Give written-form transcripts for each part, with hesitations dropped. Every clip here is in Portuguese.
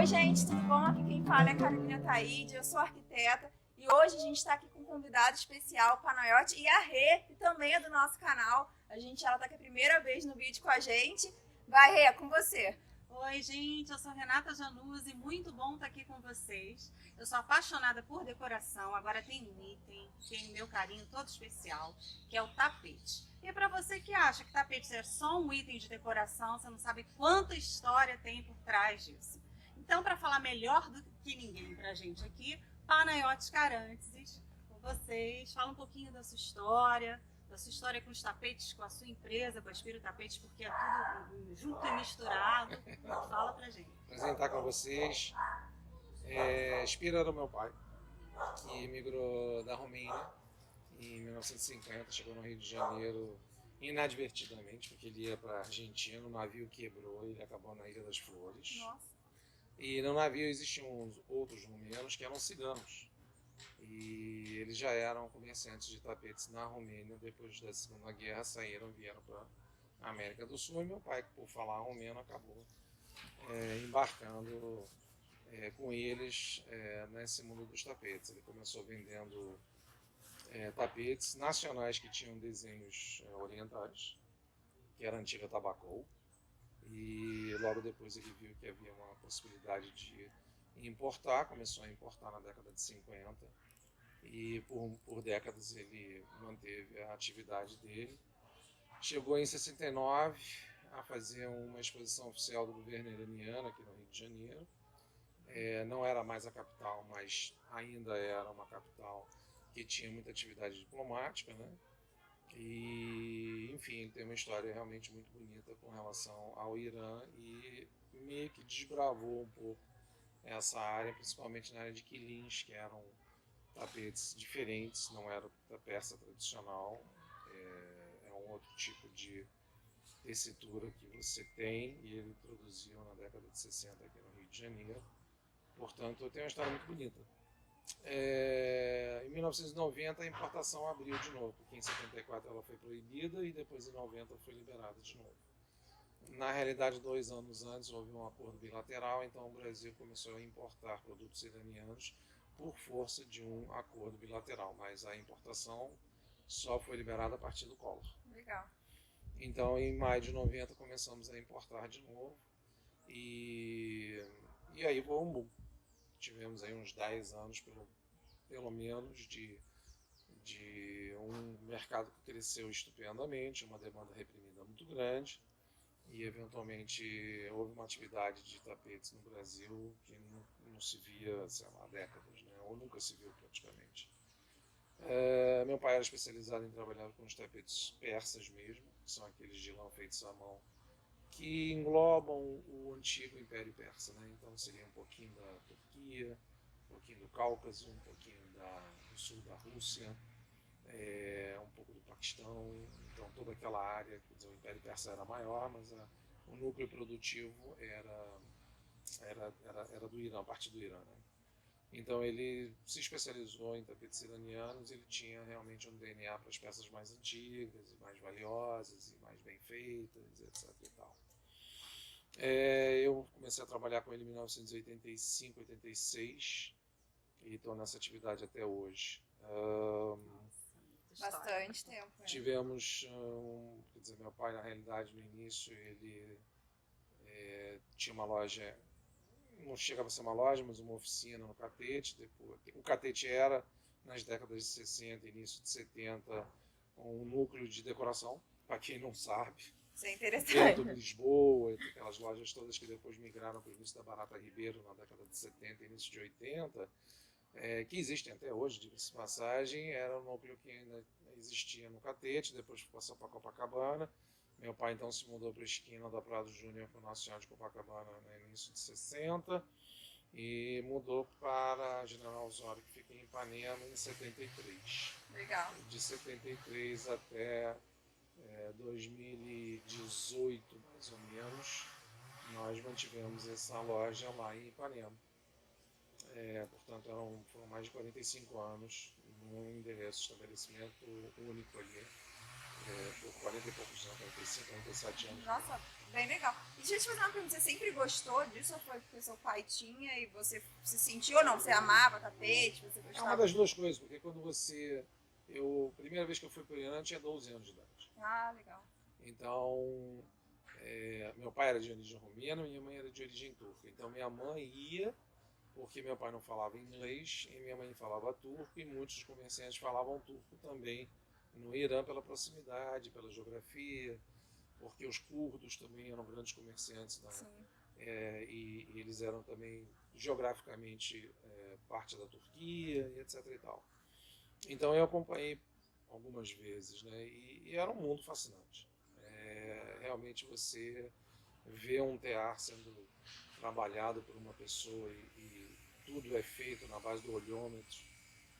Oi, gente, tudo bom? Aqui quem fala é a Carolina Taide, eu sou arquiteta e hoje a gente está aqui com um convidado especial, o Panayote, e a Rê, que também é do nosso canal. Ela está aqui a primeira vez no vídeo com a gente. Vai, Rê, é com você. Oi, gente, eu sou Renata Januzzi, muito bom estar aqui com vocês. Eu sou apaixonada por decoração, agora tem um item que tem meu carinho todo especial, que é o tapete. E para você que acha que tapete é só um item de decoração, você não sabe quanta história tem por trás disso. Então, para falar melhor do que ninguém pra gente aqui, Panayote Carantes, com vocês, fala um pouquinho da sua história com os tapetes, com a sua empresa, com a Espírito Tapetes, porque é tudo junto e misturado. Fala pra gente. Prazer em estar com vocês. Spira era o meu pai, que migrou da Romênia em 1950, chegou no Rio de Janeiro inadvertidamente, porque ele ia para a Argentina, o navio quebrou e ele acabou na Ilha das Flores. Nossa. E no navio existiam outros romenos que eram ciganos. E eles já eram comerciantes de tapetes na Romênia. Depois da Segunda Guerra vieram para a América do Sul, e meu pai, por falar romeno, acabou embarcando com eles nesse mundo dos tapetes. Ele começou vendendo tapetes nacionais que tinham desenhos orientais, que era a antiga Tabacol, e logo depois ele viu que havia uma possibilidade de importar, começou a importar na década de 50, e por décadas ele manteve a atividade dele. Chegou em 69 a fazer uma exposição oficial do governo iraniano aqui no Rio de Janeiro. Não era mais a capital, mas ainda era uma capital que tinha muita atividade diplomática, né? E, enfim, ele tem uma história realmente muito bonita com relação ao Irã e meio que desbravou um pouco essa área, principalmente na área de quilins, que eram tapetes diferentes, não era da peça tradicional, é um outro tipo de tessitura que você tem, e ele introduziu na década de 60 aqui no Rio de Janeiro. Portanto, tem uma história muito bonita. Em 1990 a importação abriu de novo, porque em 74 ela foi proibida e depois em 90 foi liberada de novo. Na realidade, 2 anos antes houve um acordo bilateral, então o Brasil começou a importar produtos iranianos por força de um acordo bilateral, mas a importação só foi liberada a partir do Collor. Legal. Então, em maio de 90 começamos a importar de novo, e aí voou um boom. Tivemos aí uns 10 anos, pelo menos, de um mercado que cresceu estupendamente, uma demanda reprimida muito grande, e eventualmente houve uma atividade de tapetes no Brasil que não se via, sei lá, há décadas, né? Ou nunca se viu praticamente. Meu pai era especializado em trabalhar com os tapetes persas mesmo, que são aqueles de lã feitos à mão, que englobam o antigo Império Persa, né? Então seria um pouquinho da Turquia, um pouquinho do Cáucaso, um pouquinho do sul da Rússia, um pouco do Paquistão. Então toda aquela área, quer dizer, o Império Persa era maior, mas o núcleo produtivo era do Irã, parte do Irã, né? Então ele se especializou em tapetes iranianos, ele tinha realmente um DNA para as peças mais antigas, e mais valiosas, e mais bem feitas, etc. e tal. Eu comecei a trabalhar com ele em 1985, 86, e estou nessa atividade até hoje. Bastante tempo. Tivemos, quer dizer, meu pai, na realidade, no início, ele tinha uma loja, não chegava a ser uma loja, mas uma oficina no Catete. Depois, o Catete era, nas décadas de 60 início de 70, um núcleo de decoração, para quem não sabe. Isso é interessante. Dentro de Lisboa, aquelas lojas todas que depois migraram para o início da Barata Ribeiro, na década de 70 início de 80, que existem até hoje, diga-se de passagem. Era um núcleo que ainda existia no Catete, depois passou para Copacabana. Meu pai então se mudou para a esquina da Prado Júnior com o Nossa Senhora de Copacabana no início de 60, e mudou para a General Osório, que fica em Ipanema, em 73. Legal. De 73 até 2018, mais ou menos, nós mantivemos essa loja lá em Ipanema. Portanto, foram mais de 45 anos num endereço, estabelecimento único ali, por 40 e poucos anos, 45, 47 anos. Nossa, bem legal. E deixa eu te fazer uma pergunta, você sempre gostou disso ou foi porque seu pai tinha e você se sentiu ou não? Você amava tapete, você É gostava? uma das duas coisas, porque quando você... primeira vez que eu fui para o Irã, eu tinha 12 anos de idade. Ah, legal. Então, meu pai era de origem romena, minha mãe era de origem turca. Então, minha mãe ia, porque meu pai não falava inglês, e minha mãe falava turco, e muitos comerciantes falavam turco também no Irã, pela proximidade, pela geografia, porque os curdos também eram grandes comerciantes Sim. e eles eram também geograficamente parte da Turquia e etc e tal. Então eu acompanhei algumas vezes, né? E era um mundo fascinante. Realmente você vê um tear sendo trabalhado por uma pessoa e tudo é feito na base do olhômetro.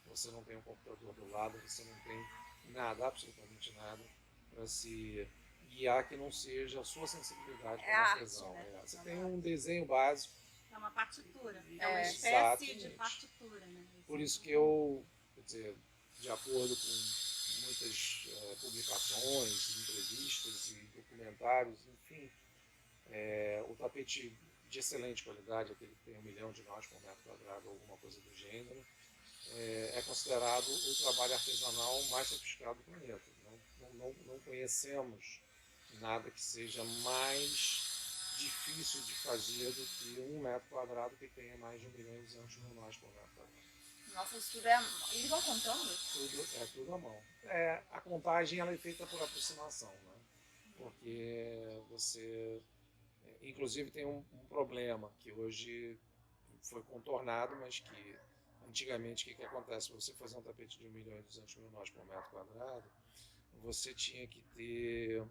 Você não tem um computador do lado, você não tem nada, absolutamente nada, para se guiar que não seja a sua sensibilidade para a artesão. Né? Você tem um desenho básico. É uma partitura, é uma espécie de partitura, né? Por isso que eu, quer dizer, de acordo com muitas publicações, entrevistas e documentários, enfim, o tapete de excelente qualidade, aquele que tem 1 milhão de nós por metro quadrado, alguma coisa do gênero, é considerado o trabalho artesanal mais sofisticado do planeta. Não conhecemos nada que seja mais difícil de fazer do que 1 metro quadrado que tenha mais de 1 milhão e 200 mil nós por metro quadrado. Nossa, isso tudo é... Eles vão contando? Tudo à mão. A contagem ela é feita por aproximação, né? Porque você... Inclusive tem um problema que hoje foi contornado, mas que antigamente o que acontece? Para você fazer um tapete de 1 milhão e 200 mil nós por metro quadrado, você tinha que ter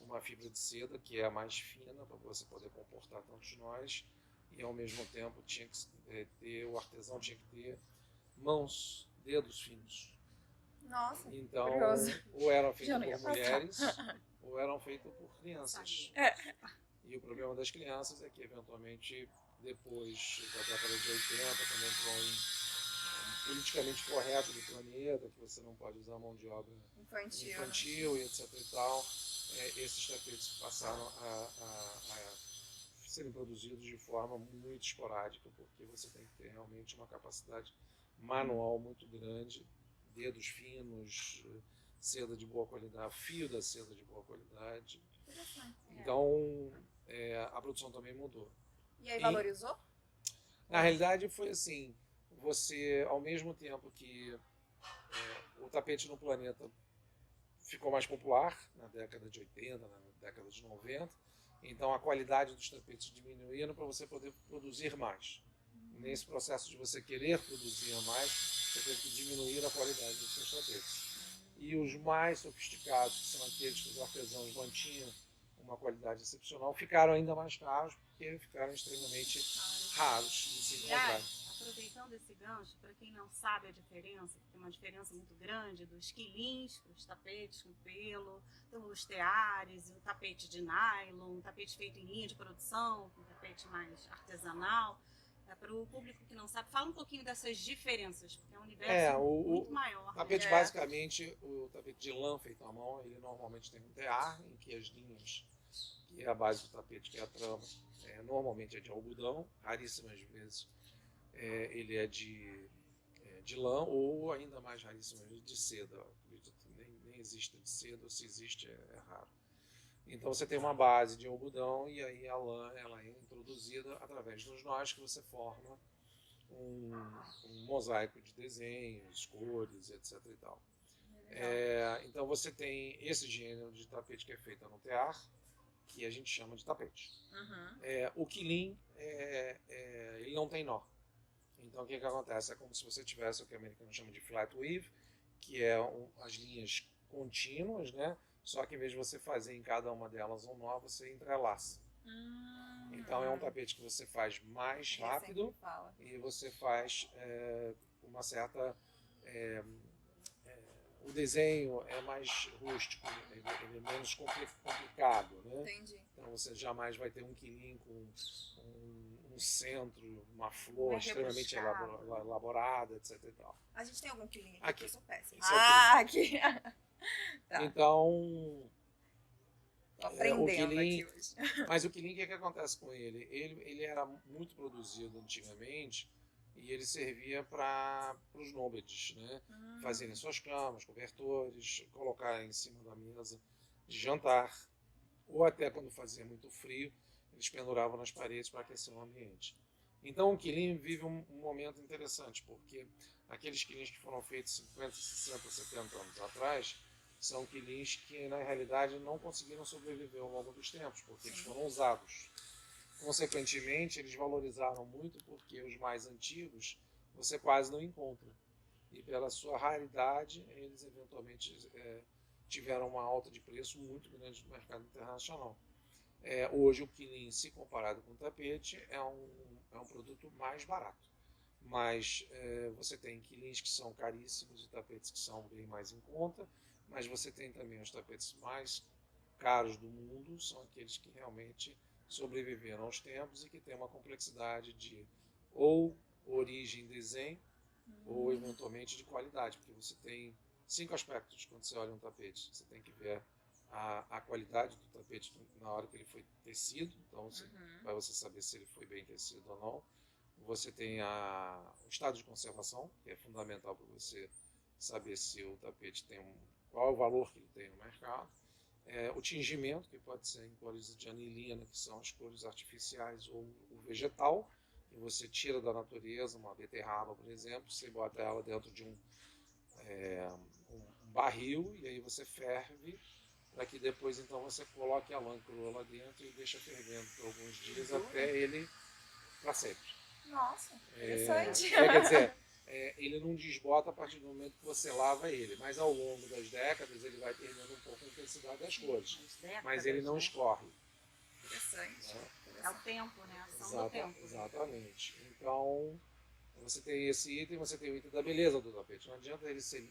uma fibra de seda que é a mais fina para você poder comportar tantos nós, e ao mesmo tempo tinha que o artesão tinha que ter mãos, dedos finos. Nossa, então, curioso. Ou eram feitos Já não ia por mulheres, ou eram feitos por crianças. E o problema das crianças é que, eventualmente, depois da década de 80, quando entrou um politicamente correto do planeta, que você não pode usar mão de obra infantil e etc e tal, esses tapetes passaram a serem produzidos de forma muito esporádica, porque você tem que ter realmente uma capacidade manual muito grande, dedos finos, seda de boa qualidade, fio da seda de boa qualidade. Então, a produção também mudou. E aí valorizou? Na realidade foi assim, você, ao mesmo tempo que o tapete no planeta ficou mais popular na década de 80, na década de 90, então a qualidade dos tapetes diminuindo para você poder produzir mais. Nesse processo de você querer produzir mais, você teve que diminuir a qualidade dos seus tapetes. E os mais sofisticados, que são aqueles que os artesãos mantinham uma qualidade excepcional, ficaram ainda mais caros, porque ficaram extremamente raros de se encontrar. Aproveitando esse gancho, para quem não sabe a diferença, tem uma diferença muito grande dos quilins, os tapetes com pelo, os teares, o tapete de nylon, o tapete feito em linha de produção, um tapete mais artesanal. Para o público que não sabe, fala um pouquinho dessas diferenças, porque é um universo muito maior. O tapete, basicamente, o tapete de lã feito à mão, ele normalmente tem um tear, em que as linhas, que é a base do tapete, que é a trama, normalmente é de algodão, raríssimas vezes ele é de lã, ou ainda mais raríssimas vezes de seda. Acredito que nem existe de seda, ou se existe é raro. Então você tem uma base de algodão e aí a lã ela é introduzida através dos nós que você forma um mosaico de desenhos, cores, etc. e tal. Então você tem esse gênero de tapete que é feito no tear, que a gente chama de tapete. O quilim, ele não tem nó. Então o que acontece? É como se você tivesse o que o americano chama de flat weave, que é as linhas contínuas, né? Só que em vez de você fazer em cada uma delas um nó, você entrelaça. Então é um tapete que você faz mais rápido e você faz uma certa... o desenho é mais rústico, ele é menos complicado, né? Entendi. Então você jamais vai ter um quilim com um centro, uma flor extremamente elaborada, etc. E tal. A gente tem algum quilim aqui? Eu sou péssima. Aqui. Tá. Então, Tô aprendendo aqui hoje. Mas o Quilin, o que acontece com ele? Ele era muito produzido antigamente e ele servia para os nômades, né? Fazerem suas camas, cobertores, colocar em cima da mesa de jantar, ou até quando fazia muito frio, eles penduravam nas paredes para aquecer o ambiente. Então o Quilin vive um momento interessante, porque aqueles quilins que foram feitos 50, 60, 70 anos atrás são quilins que na realidade não conseguiram sobreviver ao longo dos tempos, porque eles foram usados. Consequentemente, eles valorizaram muito porque os mais antigos você quase não encontra. E pela sua raridade, eles eventualmente tiveram uma alta de preço muito grande no mercado internacional. Hoje o quilin, se comparado com o tapete, é um produto mais barato. Mas você tem quilins que são caríssimos e tapetes que são bem mais em conta, mas você tem também os tapetes mais caros do mundo, são aqueles que realmente sobreviveram aos tempos e que têm uma complexidade de ou origem e desenho, ou eventualmente de qualidade, porque você tem 5 aspectos quando você olha um tapete. Você tem que ver a qualidade do tapete na hora que ele foi tecido, então para você saber se ele foi bem tecido ou não. Você tem o estado de conservação, que é fundamental para você saber se o tapete tem qual é o valor que ele tem no mercado. O tingimento, que pode ser em cores de anilina, que são as cores artificiais, ou o vegetal, que você tira da natureza, uma beterraba, por exemplo, você bota ela dentro de um barril, e aí você ferve, para que depois então você coloque a lã crua lá dentro e deixa fervendo por alguns dias até ele para sempre. Nossa, interessante. Quer dizer, ele não desbota a partir do momento que você lava ele, mas ao longo das décadas ele vai perdendo um pouco a intensidade das cores, mas ele não escorre. Interessante. Né? É o tempo, né? A ação do tempo. Exatamente. Então, você tem esse item, você tem o item da beleza do tapete. Não adianta ele ser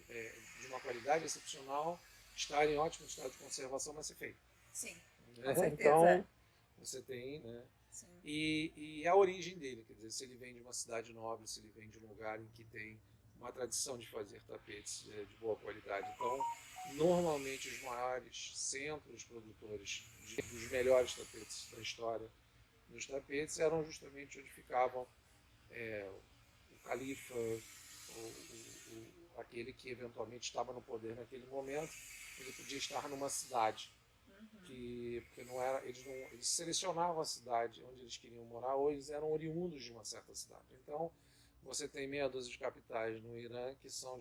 de uma qualidade excepcional, estar em ótimo estado de conservação, mas ser feio. Sim, Né? com certeza. Então, você tem, né? Sim. E a origem dele, quer dizer, se ele vem de uma cidade nobre, se ele vem de um lugar em que tem uma tradição de fazer tapetes de boa qualidade. Então, normalmente os maiores centros produtores dos melhores tapetes da história dos tapetes eram justamente onde ficavam o califa, aquele que eventualmente estava no poder naquele momento. Ele podia estar numa cidade. Porque não era, eles selecionavam a cidade onde eles queriam morar, ou eles eram oriundos de uma certa cidade. Então, você tem meia dúzia de capitais no Irã que são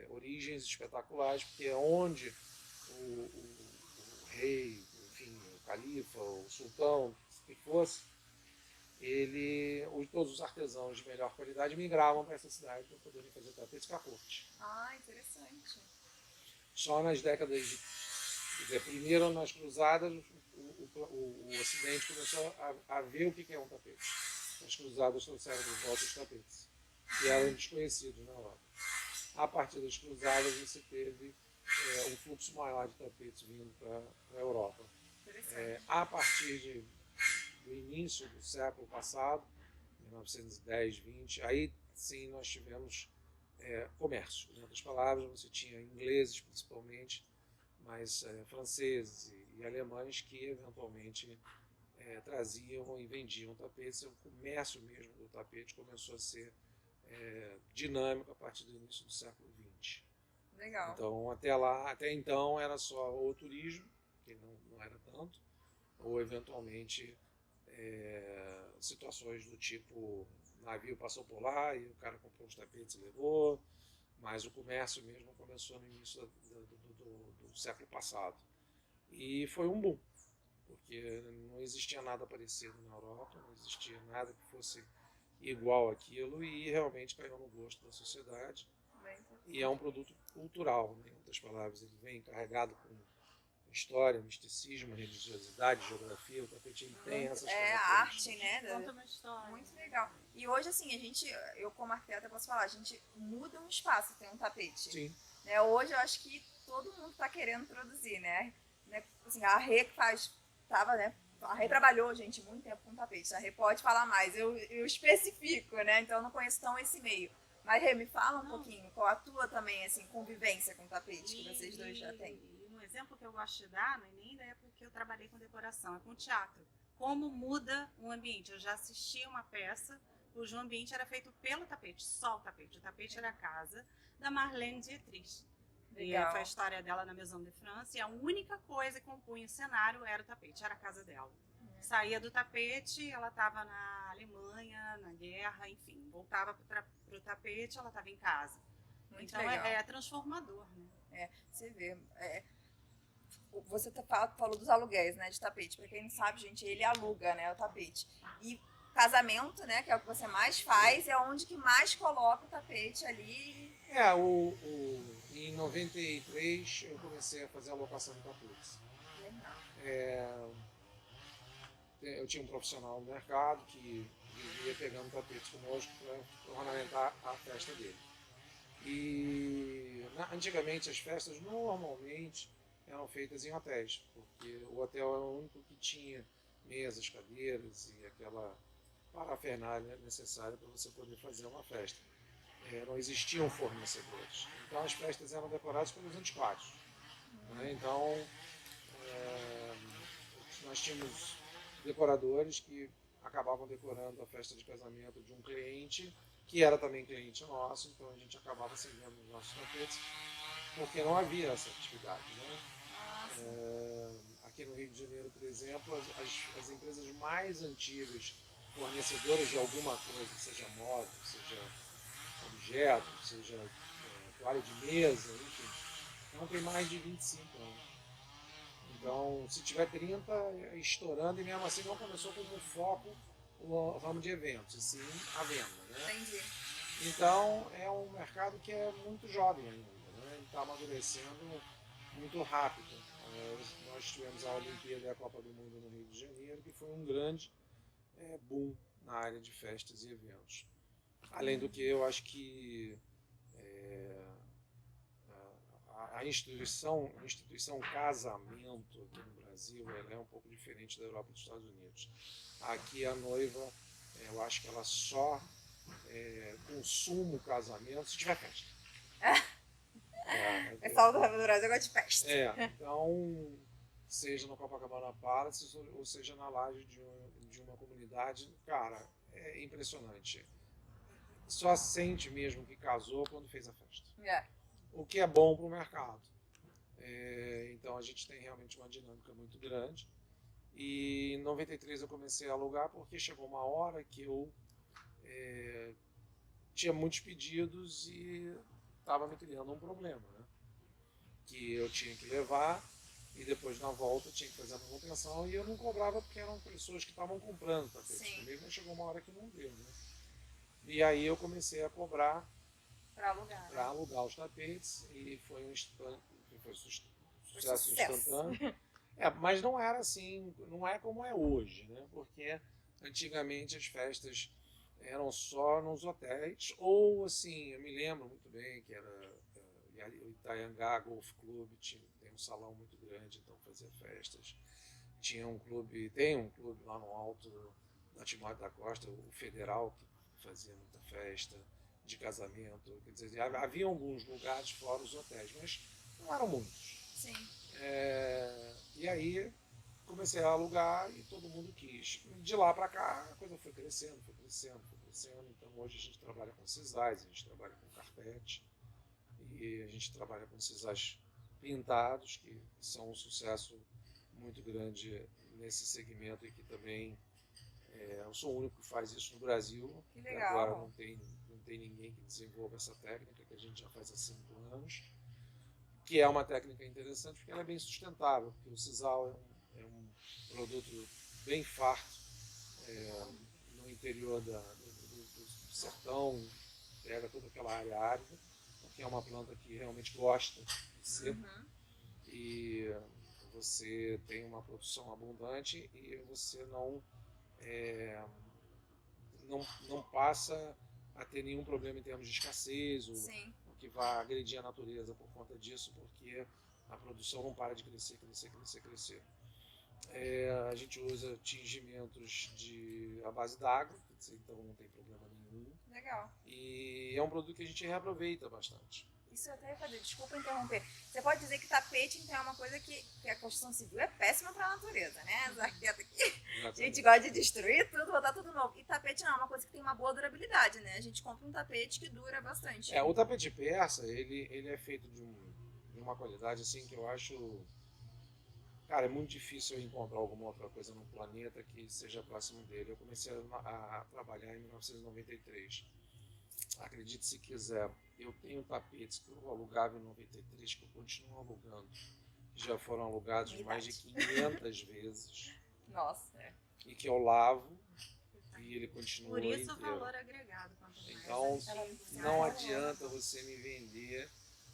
origens espetaculares, porque é onde o rei, enfim, o califa, o sultão, que fosse, todos os artesãos de melhor qualidade migravam para essa cidade para poderem fazer tapetes para a corte. Ah, interessante. Só nas décadas de Quer dizer, primeiro nas cruzadas o Ocidente começou a ver o que é um tapete. As cruzadas trouxeram de volta os tapetes, que eram desconhecidos na Europa. A partir das cruzadas você teve um fluxo maior de tapetes vindo para a Europa. A partir do início do século passado, 1910, 20, aí sim nós tivemos comércio. Em outras palavras, você tinha ingleses principalmente, mas franceses e alemães que eventualmente traziam e vendiam tapetes. O comércio mesmo do tapete começou a ser dinâmico a partir do início do século XX. Legal. Então, até então era só o turismo, que não era tanto, ou eventualmente situações do tipo, o navio passou por lá e o cara comprou os tapetes e levou. Mas o comércio mesmo começou no início do século passado. E foi um boom, porque não existia nada parecido na Europa, não existia nada que fosse igual àquilo, e realmente caiu no gosto da sociedade. E é um produto cultural, né? Em outras palavras, ele vem carregado com história, misticismo, religiosidade, geografia. O tapete tem essas características. A arte, né? Conta uma história. Muito legal. E hoje, assim, eu como arquiteta posso falar, a gente muda um espaço, tem um tapete. Sim. Né? Hoje eu acho que todo mundo está querendo produzir, né? Assim, a Rê que a Rê trabalhou, gente, muito tempo com tapete. A Rê pode falar mais, eu especifico, né? Então eu não conheço tão esse meio. Mas Rê, me fala um pouquinho, qual a tua também, assim, convivência com tapete que vocês dois já têm? Um exemplo que eu gosto de dar, não é nem da época que eu trabalhei com decoração, é com teatro. Como muda um ambiente. Eu já assisti uma peça cujo ambiente era feito pelo tapete, só o tapete. O tapete era a casa da Marlene Dietrich. Legal. E foi a história dela na Maison de France. E a única coisa que compunha o cenário era o tapete, era a casa dela. Saía do tapete, ela estava na Alemanha, na guerra, enfim. Voltava para o tapete, ela estava em casa. Muito Então legal. é transformador, né? Você vê. Você falou dos aluguéis, né, de tapete. Pra quem não sabe, gente, ele aluga, né, o tapete. E casamento, né, que é o que você mais faz, é onde que mais coloca o tapete ali. Em 93 eu comecei a fazer a locação de tapetes. Eu tinha um profissional no mercado que vivia pegando tapetes conosco para ornamentar a festa dele. E antigamente as festas normalmente eram feitas em hotéis, porque o hotel era o único que tinha mesas, cadeiras e aquela parafernália necessária para você poder fazer uma festa. Não existiam fornecedores. Então as festas eram decoradas pelos antiquários. Né? Então nós tínhamos decoradores que acabavam decorando a festa de casamento de um cliente, que era também cliente nosso, então a gente acabava acendendo os nossos tapetes, porque não havia essa atividade. Né? Aqui no Rio de Janeiro, por exemplo, as empresas mais antigas, fornecedoras de alguma coisa, seja moda, seja objeto, seja toalha de mesa, enfim, não tem mais de 25 anos. Então, se tiver 30, é estourando, e mesmo assim não começou como foco o ramo de eventos, e sim a venda. Né? Entendi. Então, é um mercado que é muito jovem ainda, né? Ele está amadurecendo muito rápido. Nós tivemos a Olimpíada e a Copa do Mundo no Rio de Janeiro, que foi um grande boom na área de festas e eventos. Além do que, eu acho que a instituição casamento aqui no Brasil, ela é um pouco diferente da Europa e dos Estados Unidos. Aqui a noiva, eu acho que ela só consuma o casamento se tiver festa. Pessoal do Brasil gosta de festa. Então, seja no Copacabana Palace ou seja na laje de uma comunidade, cara, é impressionante. Só sente mesmo que casou quando fez a festa. O que é bom para o mercado. Então a gente tem realmente uma dinâmica muito grande. E em 93 eu comecei a alugar porque chegou uma hora que eu tinha muitos pedidos e estava me criando um problema, né? Que eu tinha que levar e depois na volta eu tinha que fazer a manutenção e eu não cobrava porque eram pessoas que estavam comprando tapete comigo, mas chegou uma hora que não deu, né? E aí eu comecei a cobrar para alugar os tapetes e foi um sucesso instantâneo. Mas não era assim, não é como é hoje, né? Porque antigamente as festas eram só nos hotéis, ou assim, eu me lembro muito bem que era o Itaiangá Golf Club, tem um salão muito grande, então fazia festas. Tem um clube lá no alto da Timóteo da Costa, o Federal, que fazia muita festa de casamento, quer dizer, havia alguns lugares fora os hotéis, mas não eram muitos. Sim. E aí comecei a alugar e todo mundo quis. De lá para cá a coisa foi crescendo. Então hoje a gente trabalha com sisais, a gente trabalha com carpete e a gente trabalha com sisais pintados, que são um sucesso muito grande nesse segmento e que também eu sou o único que faz isso no Brasil. Que legal. Agora não tem ninguém que desenvolva essa técnica que a gente já faz há 5 anos, que é uma técnica interessante porque ela é bem sustentável, porque o sisal é um produto bem farto no interior do sertão, pega toda aquela área árida, porque é uma planta que realmente gosta de seco, e você tem uma produção abundante e você não passa a ter nenhum problema em termos de escassez ou que vá agredir a natureza por conta disso, porque a produção não para de crescer. A gente usa tingimentos à base d'água, então não tem problema nenhum. Legal. E é um produto que a gente reaproveita bastante. isso eu até ia fazer, desculpa interromper. Você pode dizer que tapete, então, é uma coisa que a construção civil é péssima para a natureza, né? Os arquitetos aqui, a gente gosta de destruir tudo, botar tudo novo. E tapete não, é uma coisa que tem uma boa durabilidade, né? A gente compra um tapete que dura bastante. O tapete persa, ele é feito de uma qualidade assim que eu acho... Cara, é muito difícil eu encontrar alguma outra coisa no planeta que seja próximo dele. Eu comecei a trabalhar em 1993. Acredite se quiser, eu tenho tapetes que eu alugava em 93, que eu continuo alugando. Já foram alugados mais de 500 vezes. Nossa. E que eu lavo e ele continua Por isso inteiro. o valor agregado. Quanto mais Então, antigo, não mais adianta você me vender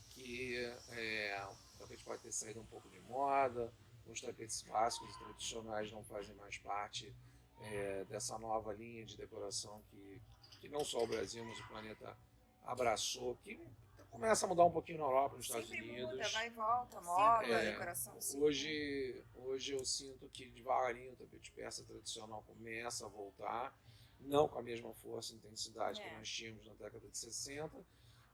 que o tapete pode ter saído um pouco de moda, os tapetes clássicos e tradicionais não fazem mais parte dessa nova linha de decoração que não só o Brasil, mas o planeta abraçou, que começa a mudar um pouquinho na Europa, nos Estados Sempre Unidos. muda, vai e volta, moda, É, decoração. Hoje eu sinto que devagarinho o tapete persa tradicional começa a voltar, não com a mesma força e intensidade que nós tínhamos na década de 60,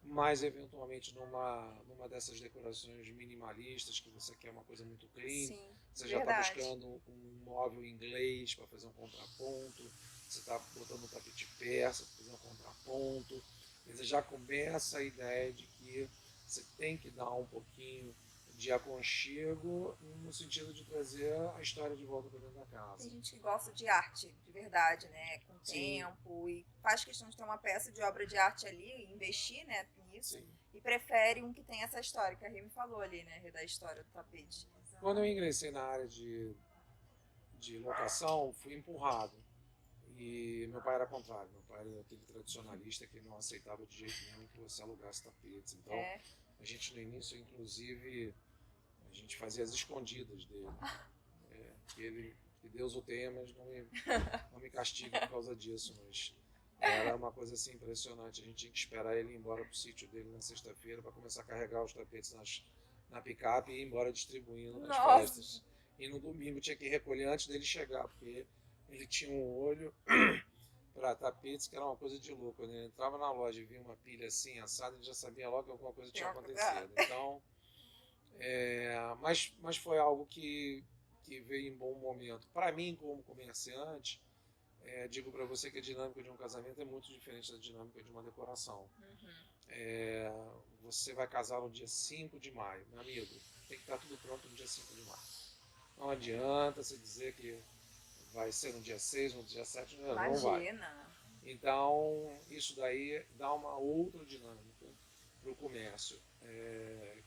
mas eventualmente numa dessas decorações minimalistas, que você quer uma coisa muito clean, Sim, você já está buscando um móvel inglês para fazer um contraponto, você está botando um tapete persa para fazer um contraponto, você já começa a ideia de que você tem que dar um pouquinho de aconchego no sentido de trazer a história de volta para dentro da casa. Tem gente que gosta de arte, de verdade, né? Com Sim. tempo, e faz questão de ter uma peça de obra de arte ali, investir, né, nisso, Sim. e prefere um que tem essa história, que a Rê me falou ali, né, da história do tapete. Quando eu ingressei na área de locação, fui empurrado. E meu pai era contrário, meu pai era aquele tradicionalista que não aceitava de jeito nenhum que você alugasse tapetes. Então, a gente no início, inclusive, a gente fazia as escondidas dele. Que Deus o tenha, mas não me castigue por causa disso. Mas era uma coisa assim impressionante. A gente tinha que esperar ele ir embora pro sítio dele na sexta-feira para começar a carregar os tapetes na picape e ir embora distribuindo nas festas. E no domingo tinha que recolher antes dele chegar, porque ele tinha um olho para tapetes que era uma coisa de louco. Quando ele entrava na loja e via uma pilha assim assada, ele já sabia logo que alguma coisa tinha acontecido. Então, mas foi algo que veio em bom momento. Para mim, como comerciante, digo para você que a dinâmica de um casamento é muito diferente da dinâmica de uma decoração. Você vai casar no dia 5 de maio, meu amigo, tem que estar tudo pronto no dia 5 de maio. Não adianta você dizer que vai ser no dia 6, no dia 7, não vai. Então, isso daí dá uma outra dinâmica para o comércio,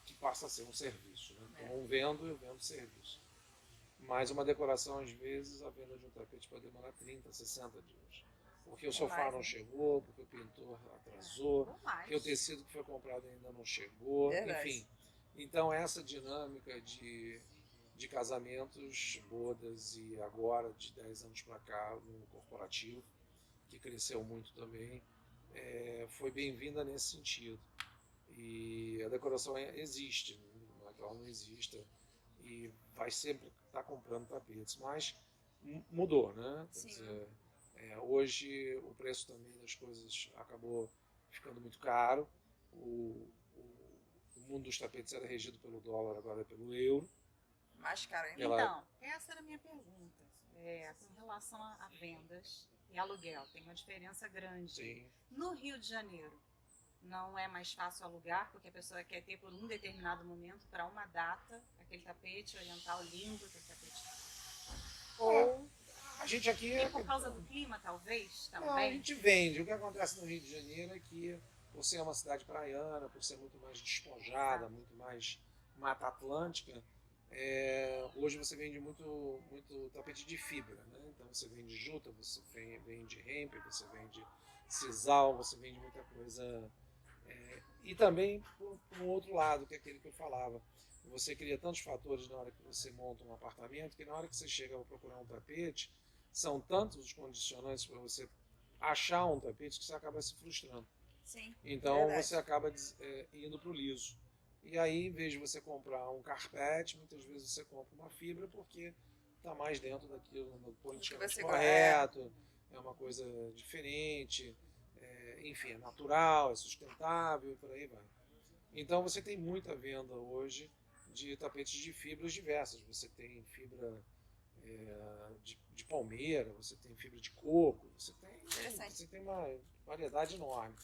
que passa a ser um serviço. Né? Então, eu vendo serviço. Mas uma decoração, às vezes, a venda de um tapete pode demorar 30, 60 dias. Porque o sofá não chegou, porque o pintor atrasou, porque o tecido que foi comprado ainda não chegou, enfim. Então, essa dinâmica de casamentos, bodas e agora de 10 anos para cá no corporativo, que cresceu muito também, foi bem-vinda nesse sentido. E a decoração existe, não é que ela não exista, e vai sempre estar comprando tapetes, mas mudou, né? Quer dizer, hoje o preço também das coisas acabou ficando muito caro, o mundo dos tapetes era regido pelo dólar, agora é pelo euro. Mais caro ainda. Então, essa era a minha pergunta. Com relação a vendas e aluguel, tem uma diferença grande. Sim. No Rio de Janeiro, não é mais fácil alugar, porque a pessoa quer ter por um determinado momento, para uma data, aquele tapete oriental lindo, aquele tapete. Ou a gente aqui por causa do clima, talvez, também? Não, a gente vende. O que acontece no Rio de Janeiro é que, por ser uma cidade praiana, por ser muito mais despojada, muito mais Mata Atlântica, hoje você vende muito tapete de fibra, né? Então você vende juta, você vende hemp, você vende sisal, você vende muita coisa. E também por um outro lado, que é aquele que eu falava, você cria tantos fatores na hora que você monta um apartamento, que na hora que você chega para procurar um tapete, são tantos os condicionantes para você achar um tapete que você acaba se frustrando. Sim, então você acaba indo para o liso. E aí, em vez de você comprar um carpete, muitas vezes você compra uma fibra porque está mais dentro daquilo, no politicamente correto, é uma coisa diferente, enfim, é natural, é sustentável e por aí vai. Então você tem muita venda hoje de tapetes de fibras diversas. Você tem fibra de palmeira, você tem fibra de coco, você tem uma variedade enorme.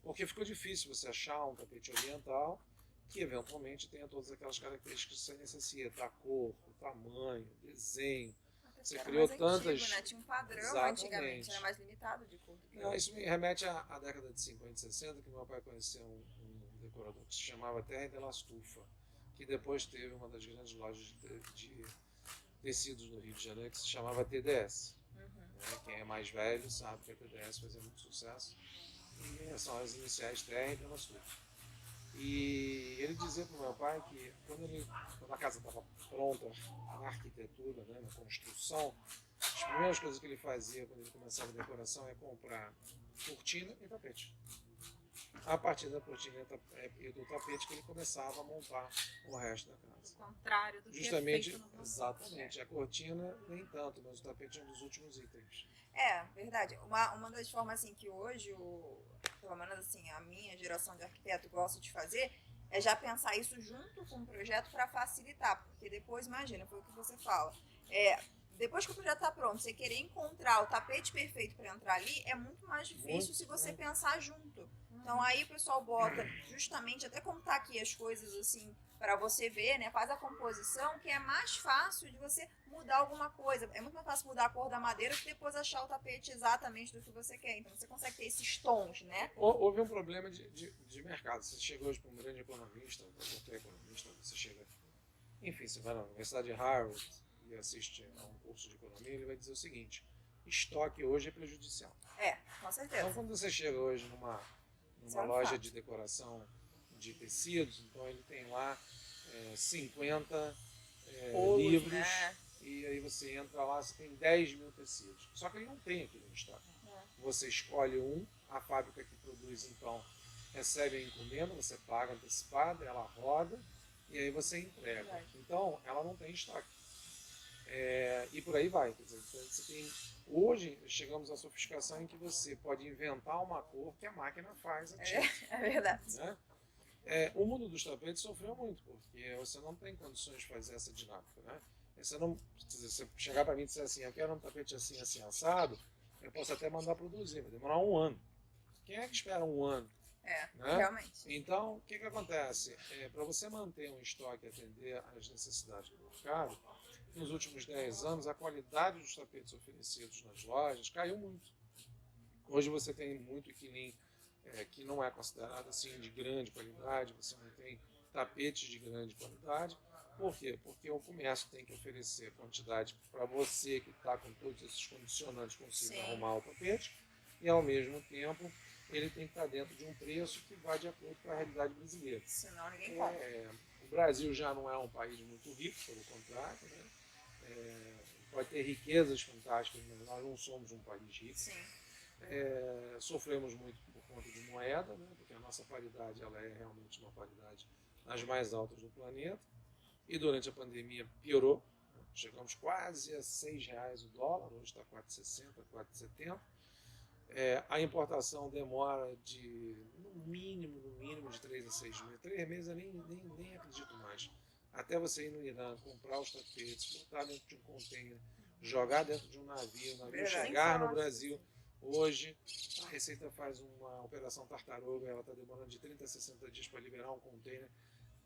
Porque ficou difícil você achar um tapete oriental que eventualmente tenha todas aquelas características que você necessita, a cor, o tamanho, o desenho. Você criou tantas... Antigo, né? Tinha um padrão. Exatamente. Antigamente, era mais limitado de cor do que Não, isso me remete à década de 50 e 60, que meu pai conheceu um decorador que se chamava Terra de la Stufa, que depois teve uma das grandes lojas de tecidos no Rio de Janeiro, que se chamava TDS. Quem é mais velho sabe que a TDS fazia muito sucesso. E são as iniciais Terra de la Stufa. E ele dizia para o meu pai que quando a casa estava pronta, na arquitetura, né, na construção, as primeiras coisas que ele fazia quando ele começava a decoração é comprar cortina e tapete. A partir da cortina e do tapete que ele começava a montar o resto da casa. O contrário do Justamente, que é feito no exatamente. A cortina nem tanto, mas o tapete é um dos últimos itens. É, verdade. Uma das formas assim que hoje, pelo menos assim, a minha geração de arquiteto gosta de fazer, é já pensar isso junto com o projeto para facilitar. Porque depois, imagina, foi o que você fala. Depois que o projeto está pronto, você querer encontrar o tapete perfeito para entrar ali é muito mais difícil se você pensar junto. Então aí o pessoal bota justamente, até como tá aqui as coisas assim, para você ver, né? Faz a composição, que é mais fácil de você mudar alguma coisa. É muito mais fácil mudar a cor da madeira que depois achar o tapete exatamente do que você quer. Então você consegue ter esses tons, né? Houve um problema de mercado. Você chega hoje para um grande economista, qualquer economista, você chega... Enfim, você vai na Universidade de Harvard e assiste a um curso de economia, ele vai dizer o seguinte: estoque hoje é prejudicial. Com certeza. Então quando você chega hoje numa loja de decoração de tecidos, então ele tem lá 50 livros, né? E aí você entra lá, você tem 10 mil tecidos. Só que ele não tem aquilo no estoque. Você escolhe a fábrica que produz então recebe a encomenda, você paga antecipado, ela roda e aí você entrega. Então ela não tem estoque. E por aí vai. Quer dizer, então você tem, hoje chegamos à sofisticação em que você pode inventar uma cor que a máquina faz a tinta. É verdade. Né? O mundo dos tapetes sofreu muito, porque você não tem condições de fazer essa dinâmica. Né? Se você chegar para mim e disser assim, eu quero um tapete assim, assim, assado, eu posso até mandar produzir, vai demorar 1 ano. Quem é que espera 1 ano? Né? Realmente. Então, o que acontece? Para você manter um estoque e atender às necessidades do mercado, nos últimos 10 anos, a qualidade dos tapetes oferecidos nas lojas caiu muito. Hoje você tem muito quilin que não é considerado assim de grande qualidade, você não tem tapetes de grande qualidade. Por quê? Porque o comércio tem que oferecer quantidade para você que está com todos esses condicionantes consiga arrumar o tapete, e ao mesmo tempo ele tem que estar dentro de um preço que vai de acordo com a realidade brasileira. Senão ninguém compra. O Brasil já não é um país muito rico, pelo contrário, né? Pode ter riquezas fantásticas, mas nós não somos um país rico. Sofremos muito por conta de moeda, né? Porque a nossa paridade ela é realmente uma paridade das mais altas do planeta. E durante a pandemia piorou. Né? Chegamos quase a R$6 o dólar, hoje está 4,60, 4,70. A importação demora no mínimo de 3 a 6 meses. 3 meses eu nem acredito mais. Até você ir no Irã, comprar os tapetes, botar dentro de um container, jogar dentro de um navio, o navio chegar no Brasil. Hoje, a Receita faz uma operação tartaruga, ela está demorando de 30 a 60 dias para liberar um container.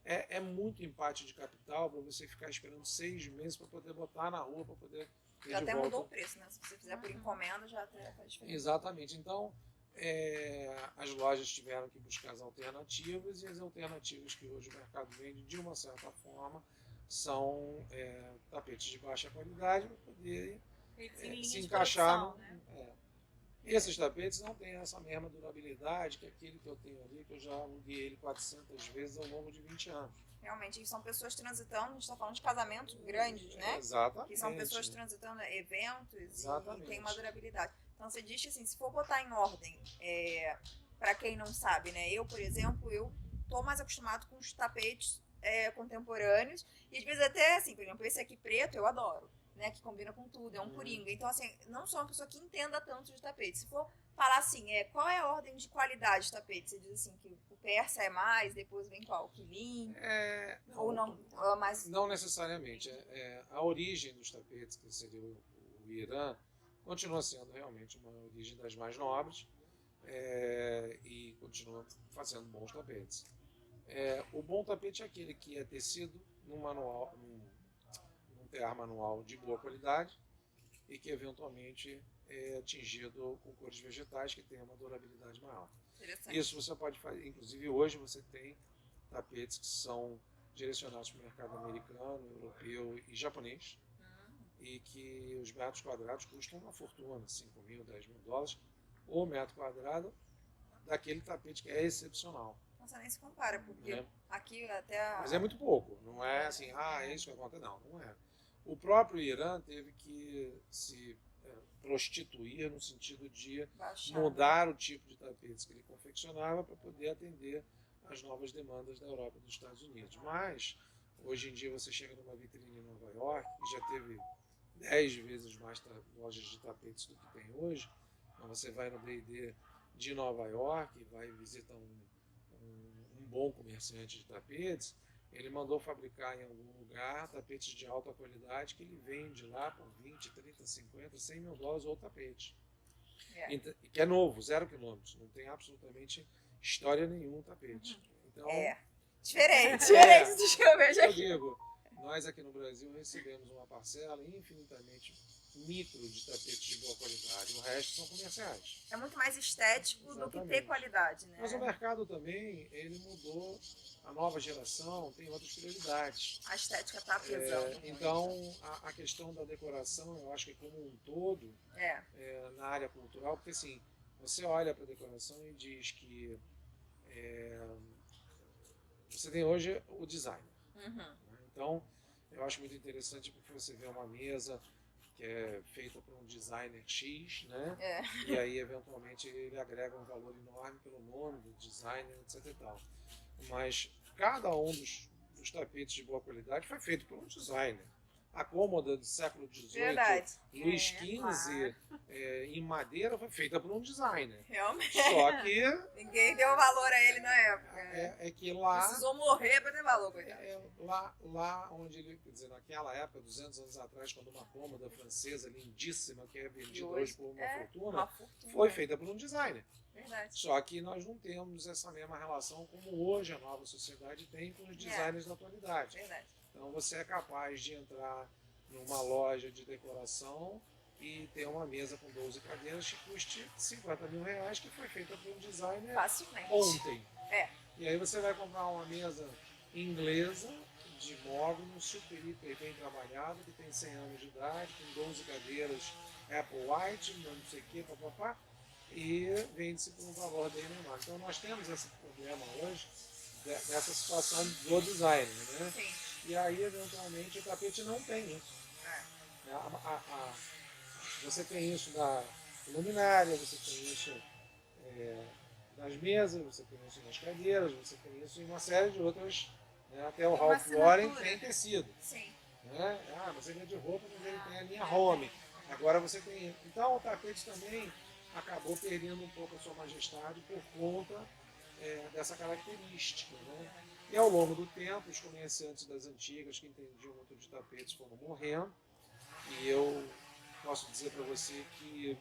É muito empate de capital para você ficar esperando 6 meses para poder botar na rua, para poder ter Já de até volta. mudou o preço, né? Se você fizer por encomenda, já até faz diferença. Exatamente. Então, as lojas tiveram que buscar as alternativas, e as alternativas que hoje o mercado vende, de uma certa forma, são tapetes de baixa qualidade para poder se encaixar. Esses tapetes não têm essa mesma durabilidade que aquele que eu tenho ali, que eu já aluguei ele 400 vezes ao longo de 20 anos. Realmente, são pessoas transitando, a gente está falando de casamentos grandes, né? Exatamente. Que são pessoas transitando eventos Exatamente. E tem uma durabilidade. Então você diz que assim, se for botar em ordem, para quem não sabe, né? Eu, por exemplo, eu tô mais acostumado com os tapetes contemporânees, e às vezes até assim, por exemplo, esse aqui preto eu adoro. né, que combina com tudo, é um Uhum. coringa. Então, assim, não sou uma pessoa que entenda tanto de tapete. Se for falar assim, qual é a ordem de qualidade de tapete? Você diz assim, que o persa é mais, depois vem qual? O quilim? Ou não, é mais... Não necessariamente. A origem dos tapetes, que seria o Irã, continua sendo realmente uma origem das mais nobres e continua fazendo bons tapetes. O bom tapete é aquele que é tecido num tear manual de boa qualidade e que eventualmente é atingido com cores vegetais que tem uma durabilidade maior. Interessante. Isso você pode fazer, inclusive hoje você tem tapetes que são direcionados para o mercado americano, europeu e japonês, e que os metros quadrados custam uma fortuna, 5 mil, 10 mil dólares, o metro quadrado daquele tapete que é excepcional. Nossa, nem se compara, porque Né? aqui até Mas é muito pouco, não é assim, é isso que acontece, não é. O próprio Irã teve que se prostituir no sentido de baixar, mudar o tipo de tapetes que ele confeccionava para poder atender às novas demandas da Europa e dos Estados Unidos. Mas, hoje em dia, você chega numa vitrine em Nova York, e já teve 10 vezes mais lojas de tapetes do que tem hoje. Então, você vai no D&D de Nova York, vai visitar um bom comerciante de tapetes, ele mandou fabricar em algum lugar tapetes de alta qualidade que ele vende lá por 20, 30, 50, 100 mil dólares o tapete. Que é novo, 0 quilômetros, não tem absolutamente história nenhuma o tapete. Então, diferente dos que eu vejo eu aqui. digo, nós aqui no Brasil recebemos uma parcela infinitamente micro de tapetes de boa qualidade, o resto são comerciais. É muito mais estético do que ter Exatamente. qualidade, né? Mas o mercado também, ele mudou, a nova geração tem outras prioridades. A estética está pesando. Então, a questão da decoração, eu acho que como um todo, na área cultural, porque assim, você olha para a decoração e diz que você tem hoje o designer. Né? Então, eu acho muito interessante porque você vê uma mesa que é feita por um designer X, né? E aí, eventualmente, ele agrega um valor enorme pelo nome do designer, etc. E tal. Mas cada um dos tapetes de boa qualidade foi feito por um designer. A cômoda do século XVIII, Luís XV, claro. Em madeira, foi feita por um designer. Realmente. Só que ninguém deu valor a ele na época. é que lá... Precisou morrer para ter valor, coitado. Lá onde ele, quer dizer, naquela época, 200 anos atrás, quando uma cômoda francesa lindíssima, que é vendida hoje por uma fortuna, foi feita por um designer. Verdade. Só que nós não temos essa mesma relação como hoje a nova sociedade tem com os designers da atualidade. Verdade. Então você é capaz de entrar numa loja de decoração e ter uma mesa com 12 cadeiras que custe 50 mil reais, que foi feita por um designer facilmente ontem. É. E aí você vai comprar uma mesa inglesa de mogno, super hiper bem trabalhada, que tem 100 anos de idade, com 12 cadeiras Apple White, não sei o que, papapá, e vende-se por um valor bem menor. Então nós temos esse problema hoje, dessa situação do design, né? Sim. E aí, eventualmente, o tapete não tem isso. Você tem isso na luminária, você tem isso nas mesas, você tem isso nas cadeiras, você tem isso em uma série de outras. Né? Até o Ralph Lauren tem tecido. Sim. Né? Você vende roupa, mas ele tem a linha home. Agora você tem. Então o tapete também acabou perdendo um pouco a sua majestade por conta dessa característica. Né? E ao longo do tempo, os comerciantes das antigas que entendiam muito de tapetes foram morrendo. E eu posso dizer para você que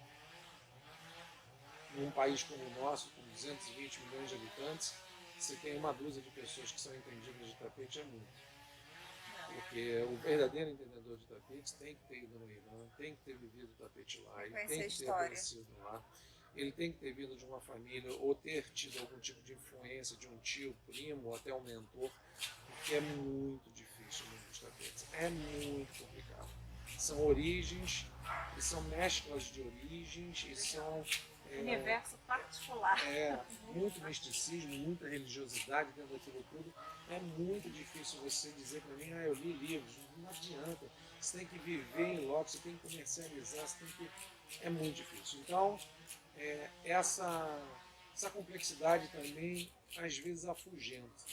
num país como o nosso, com 220 milhões de habitantes, se tem uma dúzia de pessoas que são entendidas de tapete, é muito. Porque o verdadeiro entendedor de tapetes tem que ter ido no Irã, tem que ter vivido o tapete lá, ele tem que ter conhecido lá. Ele tem que ter vindo de uma família ou ter tido algum tipo de influência de um tio, primo ou até um mentor, porque é muito difícil o mundo dos tapetes. É muito complicado. São origens, e são mesclas de origens, e são... universo particular. Muito misticismo, muita religiosidade dentro daquilo tudo. É muito difícil você dizer para mim, eu li livros. Não adianta. Você tem que viver em loco, você tem que comercializar, você tem que... É muito difícil. Então, essa complexidade também, às vezes, afugenta.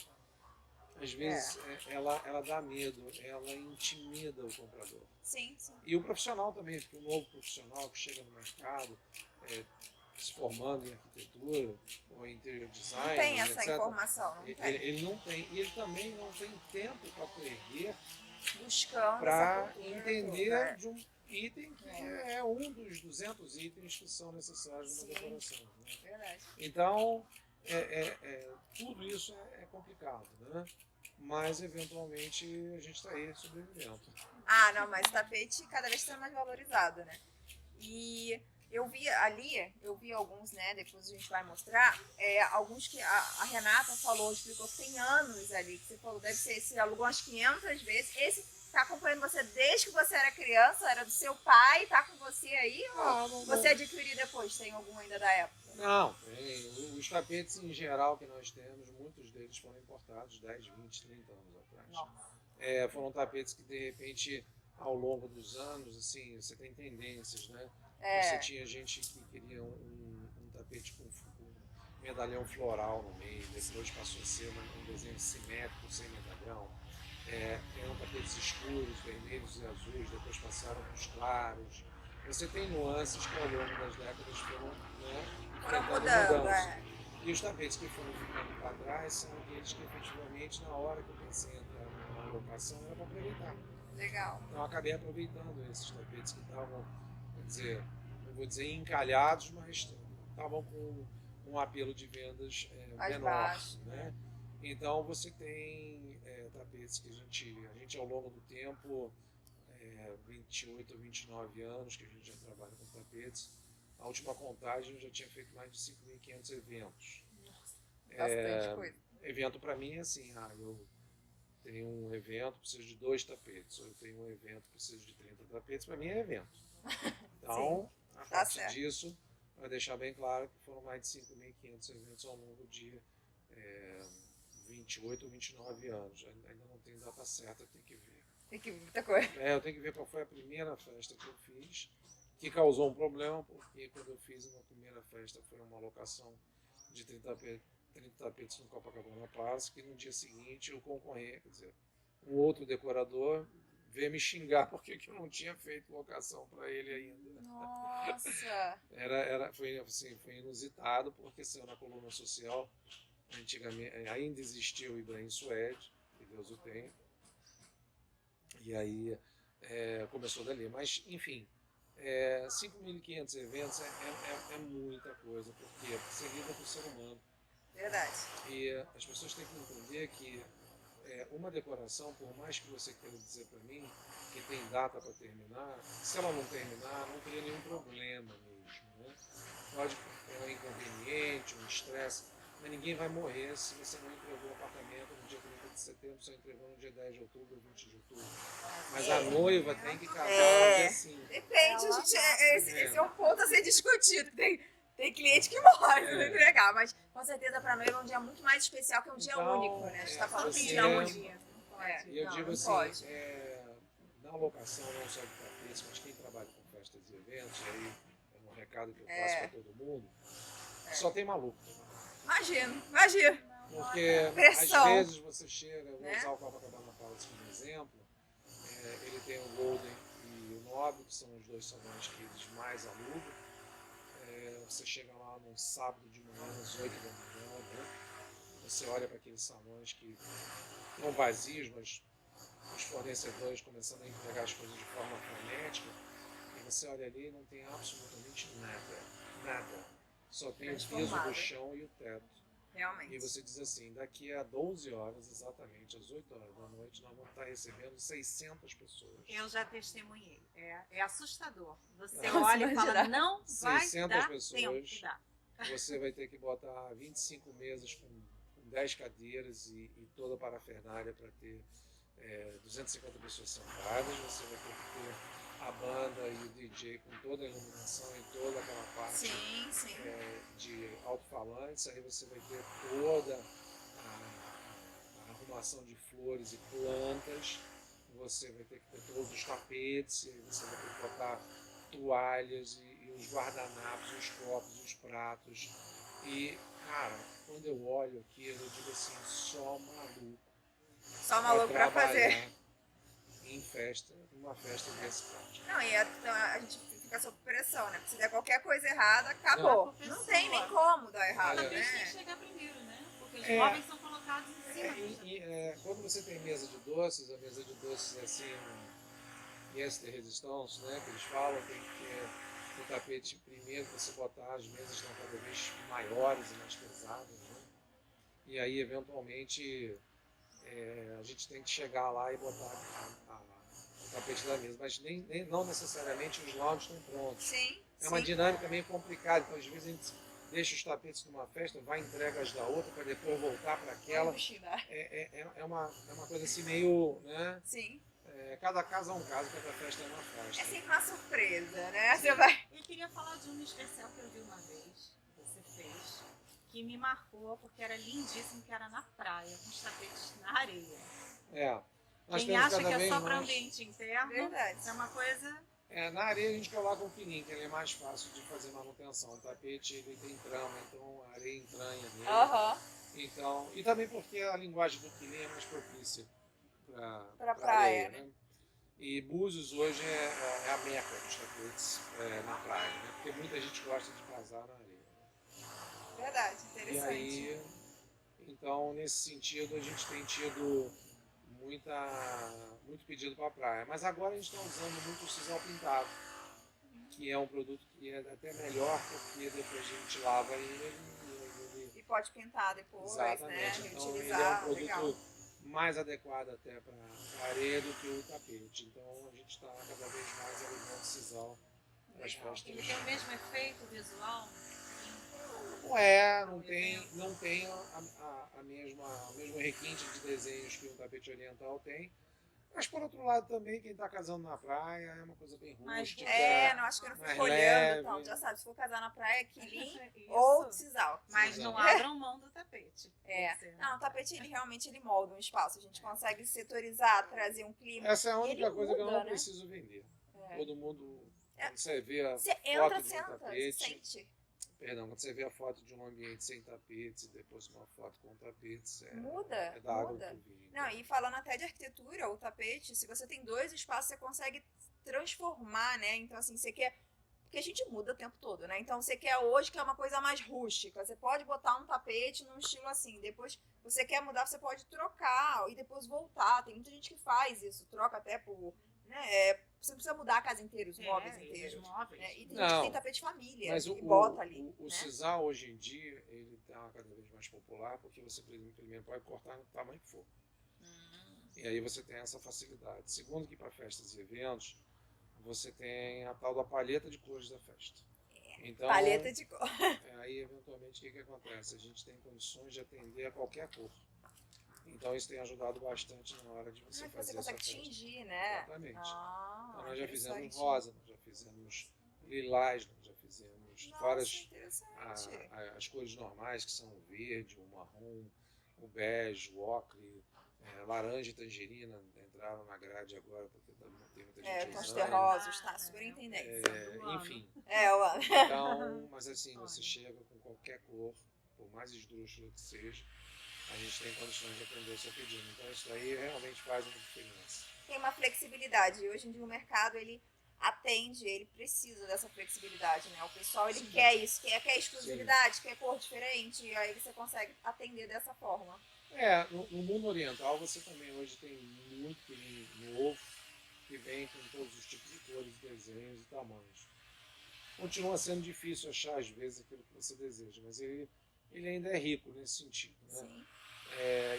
às vezes ela dá medo, ela intimida o comprador. Sim, sim. E o profissional também, porque o novo profissional que chega no mercado, se formando em arquitetura ou em interior design, Não tem essa etc., informação, não tem. ele não tem. E ele também não tem tempo para perder Buscando para essa cultura entender toda. de um item que é um dos 200 itens que são necessários numa decoração. Né? Verdade. Então, tudo isso é complicado, né? Mas, eventualmente, a gente está aí sobrevivendo. Ah, não, mas o tapete cada vez está mais valorizado, né? E eu vi alguns, né? Depois a gente vai mostrar, alguns que a Renata explicou que tem anos ali, que você falou, deve ser, você alugou umas 500 vezes. Esse tá acompanhando você desde que você era criança, era do seu pai, tá com você aí? Ou você adquiriu depois? Tem algum ainda da época? Não, tem. Os tapetes em geral que nós temos, muitos deles foram importados 10, 20, 30 anos atrás. Foram tapetes que, de repente, ao longo dos anos, assim, você tem tendências, né? Você tinha gente que queria um tapete com medalhão floral no meio, depois passou a ser um desenho simétrico, sem medalhão. Eram tapetes escuros, vermelhos e azuis, depois passaram para os claros. Você tem nuances que ao longo das décadas foram, Foram mudando, E os tapetes que foram ficando para trás são aqueles que efetivamente, na hora que eu pensei em entrar numa locação, era para aproveitar. Legal. Então eu acabei aproveitando esses tapetes que estavam, não vou dizer encalhados, mas estavam com um apelo de vendas menor. Baixo. Né? Então você tem tapetes que a gente ao longo do tempo, 28 ou 29 anos que a gente já trabalha com tapetes, a última contagem eu já tinha feito mais de 5.500 eventos. Bastante coisa. Evento para mim é assim, eu tenho um evento, preciso de 2 tapetes, ou eu tenho um evento, preciso de 30 tapetes, para mim é evento. Então, a partir disso, vai deixar bem claro que foram mais de 5.500 eventos ao longo de 28 ou 29 anos. Ainda não tem data certa, tem que ver. Tem que ver muita coisa. Eu tenho que ver qual foi a primeira festa que eu fiz, que causou um problema, porque quando eu fiz uma primeira festa foi uma locação de 30 tapetes no Copacabana Palace, que no dia seguinte eu concorri, quer dizer, um outro decorador veio me xingar porque eu não tinha feito locação para ele ainda. Nossa! Foi inusitado, porque saiu na coluna social. Antigamente, ainda existia o Ibrahim Suede, que Deus o tenha. E aí começou dali. Mas, enfim, 5.500 eventos é muita coisa, porque você lida com o ser humano. Verdade. E as pessoas têm que entender que uma decoração, por mais que você queira dizer para mim que tem data para terminar, se ela não terminar, não cria nenhum problema mesmo. Né? Pode ter um inconveniente, um estresse, mas ninguém vai morrer se você não entregou o apartamento no dia 30 de setembro, só entregou no dia 10 de outubro ou 20 de outubro. Mas a noiva tem que casar no dia 5. Depende, esse é um ponto a ser discutido. Tem cliente que morre se não entregar, mas com certeza para noiva é um dia muito mais especial, que é um dia único, né? A gente está falando que dia único. E eu digo assim, na locação, não só de tapetes, mas quem trabalha com festas e eventos, aí é um recado que eu passo para todo mundo, só tem maluco. Imagino. Porque Pressão. às vezes você chega, eu vou usar o Copacabana Palace como exemplo, ele tem o Golden e o Nobre, que são os 2 salões que eles mais alugam. Você chega lá num sábado de manhã, às 8 da manhã, né? Você olha para aqueles salões que não vazios, mas os fornecedores começando a entregar as coisas de forma frenética, e você olha ali e não tem absolutamente nada. Só tem o piso do chão e o teto. Realmente. E você diz assim, daqui a 12 horas, exatamente, às 8 horas da noite, nós vamos estar recebendo 600 pessoas. Eu já testemunhei. É assustador. Você olha e fala, não vai 600 dar pessoas, tempo que dá. Você vai ter que botar 25 mesas com 10 cadeiras e toda a parafernália para ter 250 pessoas sentadas. Você vai ter que ter a banda e o DJ com toda a iluminação e toda aquela parte de alto-falantes. Aí você vai ter toda a arrumação de flores e plantas. Você vai ter que ter todos os tapetes, e você vai ter que botar toalhas e os guardanapos, os copos, os pratos. E, cara, quando eu olho aquilo, eu digo assim, só maluco Só maluco pra fazer. trabalhar em festa, numa festa de reciclagem. Não, e a gente fica sob pressão, né? Porque se der qualquer coisa errada, acabou. Não. Não tem nem como dar errado, Olha, O tapete tem que né? chegar primeiro, né? Porque os É. móveis são colocados em cima do tapete. Quando você tem mesa de doces, a mesa de doces é assim, pièce de resistance, né? Que eles falam, tem que ter o tapete primeiro para você botar, as mesas estão cada vez maiores e mais pesadas, né? E aí, eventualmente, a gente tem que chegar lá e botar o tapete da mesa, mas não necessariamente os laudos estão prontos. Sim. É uma sim. dinâmica meio complicada, então às vezes a gente deixa os tapetes numa festa, vai entrega as da outra para depois voltar para aquela. É uma coisa assim meio, né? Sim. Cada caso é um caso, cada festa é uma festa. É sempre uma surpresa, né? Sim. Você vai. Eu queria falar de um especial que eu vi uma vez, que você fez, que me marcou porque era lindíssimo, que era na praia, com os tapetes na areia. Nós Quem temos acha cada que é vez só para mais. ambiente interno, Verdade. é uma coisa... Na areia a gente coloca um pininho, que ele é mais fácil de fazer manutenção. O tapete ele tem trama, então a areia entranha nele. Aham. Então, e também porque a linguagem do pilim é mais propícia Pra para praia, areia, né? E Búzios hoje é a meca dos tapetes na praia, né? Porque muita gente gosta de casar na areia. Verdade, E interessante. aí, então, nesse sentido, a gente tem tido muito pedido para a praia. Mas agora a gente está usando muito o sisal pintado, que é um produto que é até melhor, porque depois a gente lava ele. E pode pintar depois, Exatamente. né? Então, ele é Reutilizar. um produto Legal. mais adequado até para a areia do que o tapete. Então, a gente está cada vez mais eliminando o sisal nas Legal. festas. Ele tem o mesmo efeito visual? Não tem o mesmo requinte de desenhos que um tapete oriental tem. Mas, por outro lado, também, quem está casando na praia é uma coisa bem Mais rústica. Não, acho que eu não mais fico olhando, leve. então, já sabe, se for casar na praia, é quilim Isso. ou sisal. Mas não abram mão do tapete. Tem que ser, né? Não, o tapete, ele realmente molda um espaço. A gente consegue setorizar, trazer um clima. Essa é a única Ele coisa que eu muda, não né? preciso vender. É. Todo mundo, quando você vê a Você foto entra, de um senta, tapete, sente. quando você vê a foto de um ambiente sem tapetes e depois uma foto com tapetes, Muda, é da água muda. pro vinho. Não, e falando até de arquitetura, o tapete, se você tem dois espaços, você consegue transformar, né? Então, assim, você quer... Porque a gente muda o tempo todo, né? Então, você quer hoje que é uma coisa mais rústica. Você pode botar um tapete num estilo assim. Depois, você quer mudar, você pode trocar e depois voltar. Tem muita gente que faz isso. Troca até por... Né? Você não precisa mudar a casa inteira, os móveis inteiros. Os móveis. Né? E tem gente Não, que tem tapete família Mas e bota ali. o né? sisal hoje em dia, ele está cada vez mais popular porque você primeiro pode cortar no tamanho que for. E aí você tem essa facilidade. Segundo, que para festas e eventos, você tem a tal da palheta de cores da festa. Então, Paleta de cor. aí, eventualmente, o que acontece? A gente tem condições de atender a qualquer cor. Então, isso tem ajudado bastante na hora de você fazer Você essa consegue festa. tingir, né? Exatamente. Ah, Então, nós já fizemos interessante. rosa, nós já fizemos lilás, nós já fizemos Nossa, fora interessante. as cores normais, que são o verde, o marrom, o bege, o ocre, laranja e tangerina entraram na grade agora, porque tem muita gente Tons usando. terrosos, tá super em tendência. Enfim, O ano. então, mas assim, você chega com qualquer cor, por mais esdrúxula que seja, a gente tem condições de atender o seu pedido. Então isso aí realmente faz uma diferença. Tem uma flexibilidade. Hoje em dia o mercado, ele atende, ele precisa dessa flexibilidade, né? O pessoal, ele quer isso, quer exclusividade, quer cor diferente, e aí você consegue atender dessa forma. No mundo oriental você também hoje tem muito pilim novo, que vem com todos os tipos de cores, desenhos e tamanhos. Continua sendo difícil achar às vezes aquilo que você deseja, mas ele ainda é rico nesse sentido, né? Sim.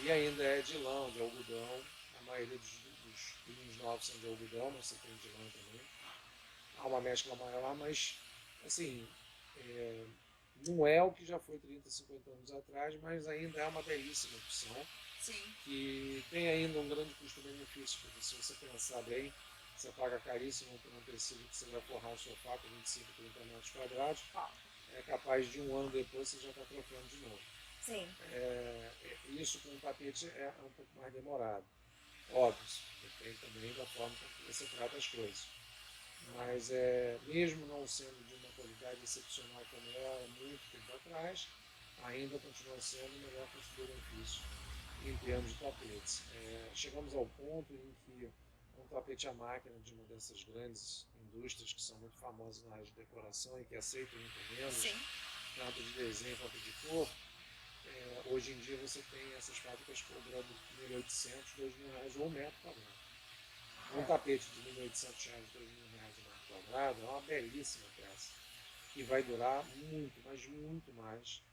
E ainda é de lã, de algodão. A maioria dos pilinhos novos são de algodão, mas você tem de lã também. Há uma mescla maior, mas assim, não é o que já foi 30, 50 anos atrás, mas ainda é uma belíssima opção. Sim. Que tem ainda um grande custo-benefício, porque se você pensar bem, você paga caríssimo por um tecido que você vai forrar um sofá com 25, 30 metros quadrados, é capaz de um ano depois você já está trocando de novo. Sim. Isso com um tapete é um pouco mais demorado. Óbvio, depende também da forma como você trata as coisas. Mas mesmo não sendo de uma qualidade excepcional como era muito tempo atrás, ainda continua sendo o melhor custo-benefício. em termos de tapetes. Chegamos ao ponto em que um tapete à máquina de uma dessas grandes indústrias que são muito famosas na área de decoração e que aceitam encomendas, Sim. tanto de desenho quanto de cor, hoje em dia você tem essas fábricas cobrando R$1.800, R$2.000 ou metro quadrado. Um tapete de R$1.800, R$2.000 metro quadrado é uma belíssima peça que vai durar muito, mas muito mais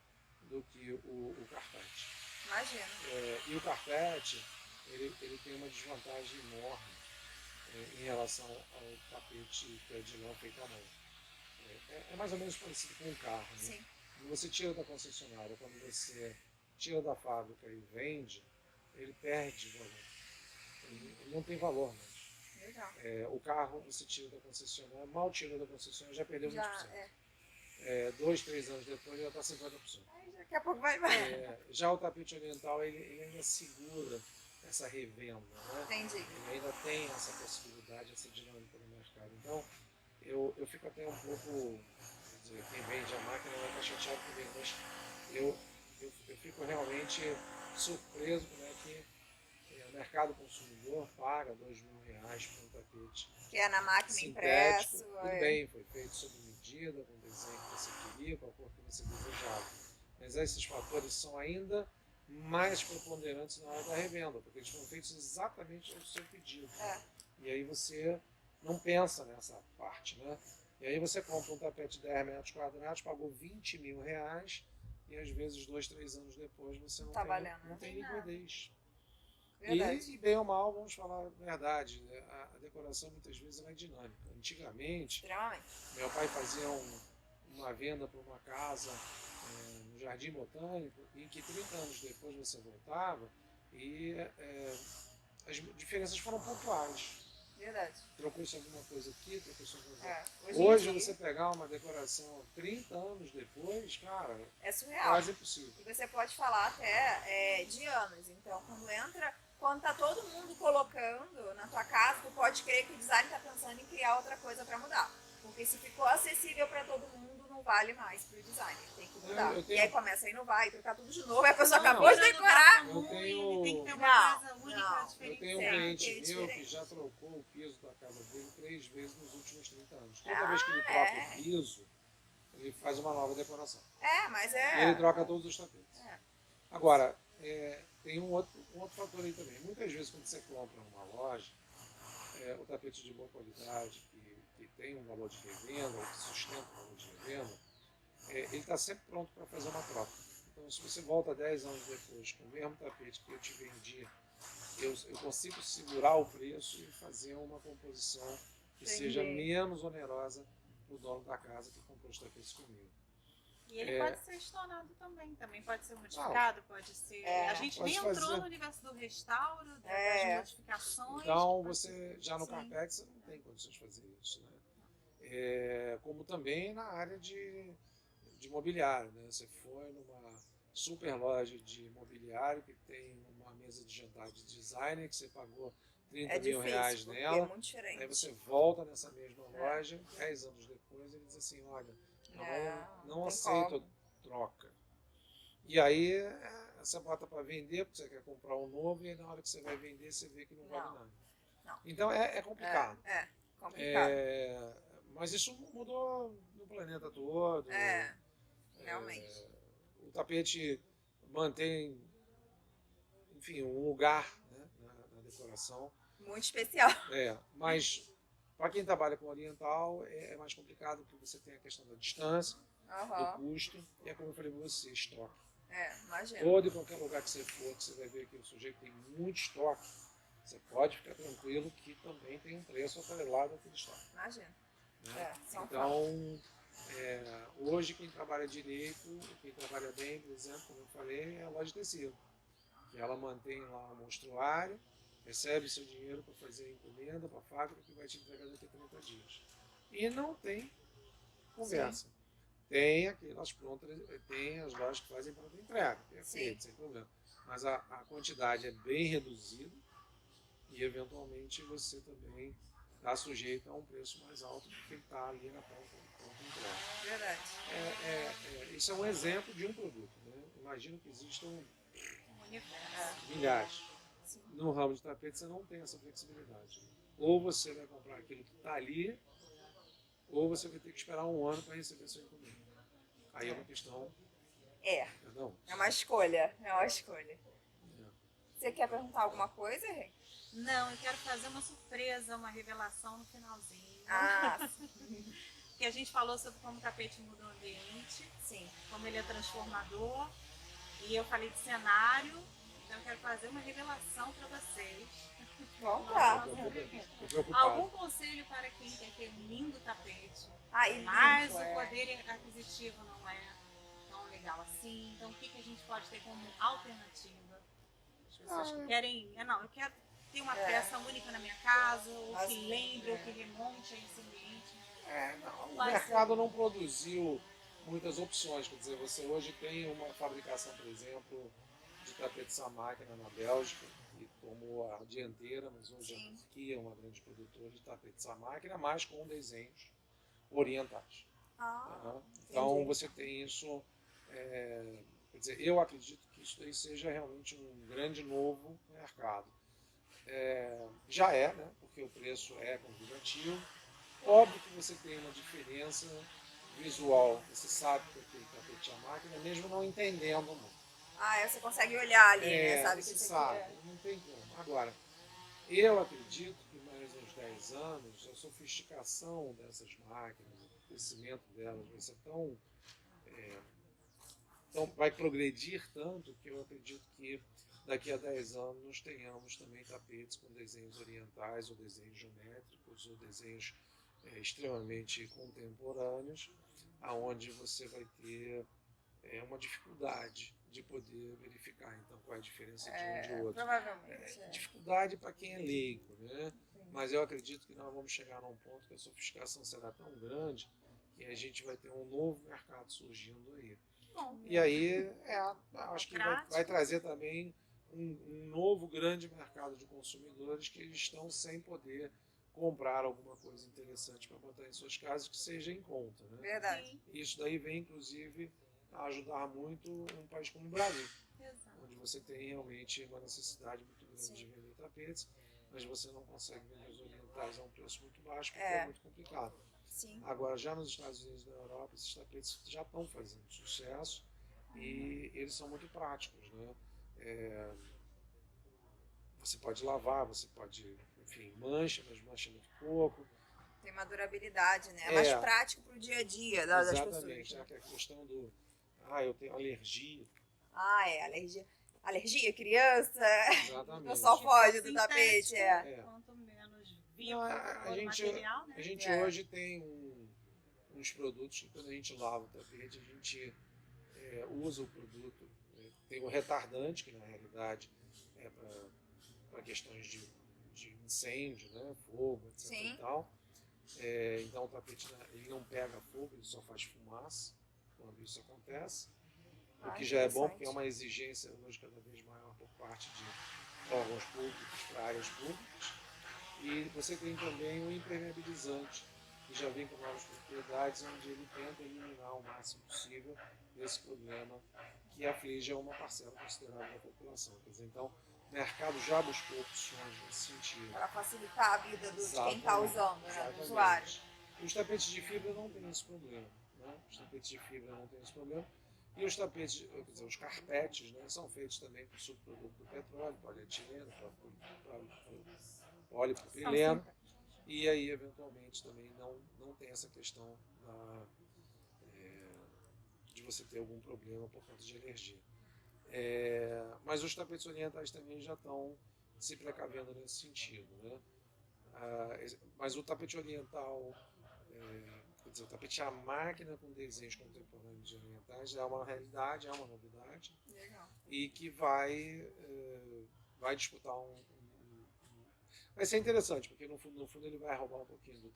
do que o carpete. Imagina. E o carpete, ele tem uma desvantagem enorme em relação ao tapete pé de lã feito à mão. É mais ou menos parecido com um carro, né? Sim. Quando você tira da concessionária, quando você tira da fábrica e vende, ele perde valor. Ele não tem valor mais. Legal. O carro você tira da concessionária, mal tirou da concessionária, já perdeu 20%. Já, 2, 3 anos depois já está 50%. Aí daqui a pouco vai. Já o tapete oriental, ele ainda segura essa revenda, né? Entendi. Ele ainda tem essa possibilidade, essa dinâmica no mercado. Então, eu fico até um pouco, quer dizer, quem vende a máquina vai estar chateado comigo, mas eu fico realmente surpreso como é que o mercado consumidor paga R$2.000 por um tapete Que é na máquina sintético. impresso. Tudo bem, foi feito sob medida, com o desenho que você queria, com a cor que você desejava. Mas esses fatores são ainda mais preponderantes na hora da revenda, porque eles foram feitos exatamente ao seu pedido. E aí você não pensa nessa parte, né? E aí você compra um tapete de 10 metros quadrados, pagou R$20.000 e às vezes 2, 3 anos depois você não Tá tem, valendo, não tem nada. liquidez. Verdade. E bem ou mal, vamos falar a verdade, a decoração muitas vezes ela é dinâmica. Antigamente, Extremamente. meu pai fazia uma venda para uma casa no Jardim Botânico, em que 30 anos depois você voltava e as diferenças foram pontuais. Verdade. Trocou-se alguma coisa aqui, trocou-se alguma coisa aqui. Hoje Hoje em dia, você pegar uma decoração 30 anos depois, cara, é surreal. quase impossível. E você pode falar até de anos. Então, quando tá todo mundo colocando na tua casa, tu pode crer que o design tá pensando em criar outra coisa para mudar. Porque se ficou acessível para todo mundo, não vale mais pro design. Tem que mudar. Eu tenho- E aí começa a inovar e trocar tudo de novo. E a pessoa Não, acabou de Pra não decorar. dar ruim, tenho- tem que ter Não, uma coisa única, não. Eu diferente. tenho um Sim, cliente é meu diferente. que já trocou o piso da casa dele 3 vezes nos últimos 30 anos. Toda Ah, vez que ele troca é. o piso, ele faz uma nova decoração. Mas E é. ele troca todos os tapetes. É. Agora, tem um outro fator aí também. Muitas vezes quando você compra numa loja, o tapete de boa qualidade, que tem um valor de revenda, ou que sustenta o valor de revenda, ele está sempre pronto para fazer uma troca. Então, se você volta 10 anos depois com o mesmo tapete que eu te vendi, eu consigo segurar o preço e fazer uma composição que Entendi. seja menos onerosa para o dono da casa que comprou os tapetes comigo. E ele pode ser estonado também pode ser modificado, pode ser. A gente pode nem entrou fazer. no universo do restauro, das É. modificações. Então, pode- você já no Sim. Carpex você não tem condições de fazer isso, né? Como também na área de mobiliário, né? Você foi numa super loja de mobiliário que tem uma mesa de jantar de designer que você pagou 30 É mil reais difícil, porque nela. é muito diferente. Aí você volta nessa mesma loja, 10 anos depois, ele diz assim, olha, não tem aceito como. troca. E aí você bota para vender, porque você quer comprar um novo, e aí na hora que você vai vender, você vê que não vale Não. nada. Não. Então é complicado. Complicado. Mas isso mudou no planeta todo. Realmente. O tapete mantém, enfim, um lugar, né, na decoração. Muito especial. Mas para quem trabalha com oriental é mais complicado, porque você tem a questão da distância, do custo, e é como eu falei para você, estoque. Imagina. Todo e qualquer lugar que você for, que você vai ver que o sujeito tem muito estoque, você pode ficar tranquilo que também tem um preço atrelado àquele estoque. Imagina. Né? São Então, hoje quem trabalha direito, quem trabalha bem, por exemplo, como eu falei, é a loja de tecido. Que ela mantém lá um monstruário, recebe seu dinheiro para fazer a encomenda para a fábrica que vai te entregar daqui a 30 dias. E não tem conversa. Sim. Tem aquelas prontas, tem as lojas que fazem pronta entrega, perfeito, sem problema. Mas a quantidade é bem reduzida e eventualmente você também está sujeito a um preço mais alto porque ele está ali na pronta entrega. Verdade. Isso é um exemplo de um produto. Né? Imagino que existam reverso. Milhares. Sim. No ramo de tapete você não tem essa flexibilidade. Ou você vai comprar aquilo que está ali, ou você vai ter que esperar um ano para receber sua encomenda. Aí é uma questão. É, Não. é uma escolha. É uma escolha. Você quer perguntar alguma coisa, Rê? Não, eu quero fazer uma surpresa, uma revelação no finalzinho. Ah, Que a gente falou sobre como o tapete muda o ambiente, sim. como ele é transformador. E eu falei de cenário, então eu quero fazer uma revelação para vocês. Vamos lá. Estou preocupado. Algum conselho para quem quer ter um lindo tapete, Ah, e mas limpo, o poder aquisitivo não é tão legal assim. Então o que a gente pode ter como alternativa? As pessoas que querem... eu quero ter uma peça única na minha casa, ou Mas- que lembre, ou que remonte a esse ambiente. O Vai mercado não produziu muitas opções. Quer dizer, você hoje tem uma fabricação, por exemplo, de tapetes à máquina na Bélgica, que tomou a dianteira, mas hoje Sim. a Turquia é uma grande produtora de tapetes à máquina, mas com desenhos orientais. Ah, Tá? Então entendi. você tem isso. Quer dizer, eu acredito que isso daí seja realmente um grande novo mercado. Já é, né? Porque o preço é convidativo. Óbvio que você tem uma diferença visual, você sabe que aquele tapete à máquina, mesmo não entendendo muito. Ah, você consegue olhar ali, né? Sabe que Você isso sabe, aqui não tem como. Agora, eu acredito que mais uns 10 anos a sofisticação dessas máquinas, o crescimento delas vai ser então vai progredir tanto que eu acredito que daqui a 10 anos nós tenhamos também tapetes com desenhos orientais, ou desenhos geométricos, ou desenhos extremamente contemporâneos, aonde você vai ter uma dificuldade de poder verificar então qual é a diferença de um de outro. provavelmente. Dificuldade para quem é leigo, né? Mas eu acredito que nós vamos chegar num ponto que a sofisticação será tão grande que a gente vai ter um novo mercado surgindo aí. Bom, E aí, acho que vai prático. trazer também um novo grande mercado de consumidores que estão sem poder comprar alguma coisa interessante para botar em suas casas que seja em conta, né? Verdade. sim, Isso daí vem, inclusive, a ajudar muito um país como o Brasil, exato. onde você tem realmente uma necessidade muito grande Sim. de vender tapetes, mas você não consegue vender os orientais a um preço muito baixo, porque É. é muito complicado. Sim. Agora, já nos Estados Unidos e na Europa, esses tapetes já estão fazendo sucesso e eles são muito práticos, né? Você pode lavar, você pode, enfim, mancha, mas mancha muito pouco. Tem uma durabilidade, né? É mais prático pro dia a dia das pessoas. Exatamente, Né? a questão do, eu tenho alergia. Ah, alergia. Alergia, criança. O Exatamente. pessoal foge do Sintético, tapete, Quanto menos vivo Não, for o material, né? A gente hoje tem uns produtos que quando a gente lava o tapete, a gente usa o produto, tem o retardante, que na realidade é para questões de incêndio, né, fogo, etc. Sim. E tal. Então o tapete ele não pega fogo, ele só faz fumaça quando isso acontece. O que já é bom, porque é uma exigência hoje cada vez maior por parte de órgãos públicos para áreas públicas. E você tem também o impermeabilizante, que já vem com novas propriedades, onde ele tenta eliminar o máximo possível desse problema que aflige uma parcela considerável da população. Quer dizer, então, o mercado já buscou opções nesse sentido. Para facilitar a vida de quem está Exatamente, usando, né? Do exatamente. usuário. Os tapetes de fibra não têm esse problema. Né? Os tapetes de fibra não têm esse problema. E os tapetes, quer dizer, os carpetes, né, são feitos também com subproduto do petróleo, polietileno, polipropileno. E aí, eventualmente, também não tem essa questão de você ter algum problema por conta de alergia. Mas os tapetes orientais também já estão se precavendo nesse sentido. Né? Mas o tapete oriental, quer dizer, o tapete à máquina com desenhos contemporâneos orientais é uma realidade, é uma novidade. Legal. E que vai disputar vai ser interessante, porque no fundo ele vai roubar um pouquinho do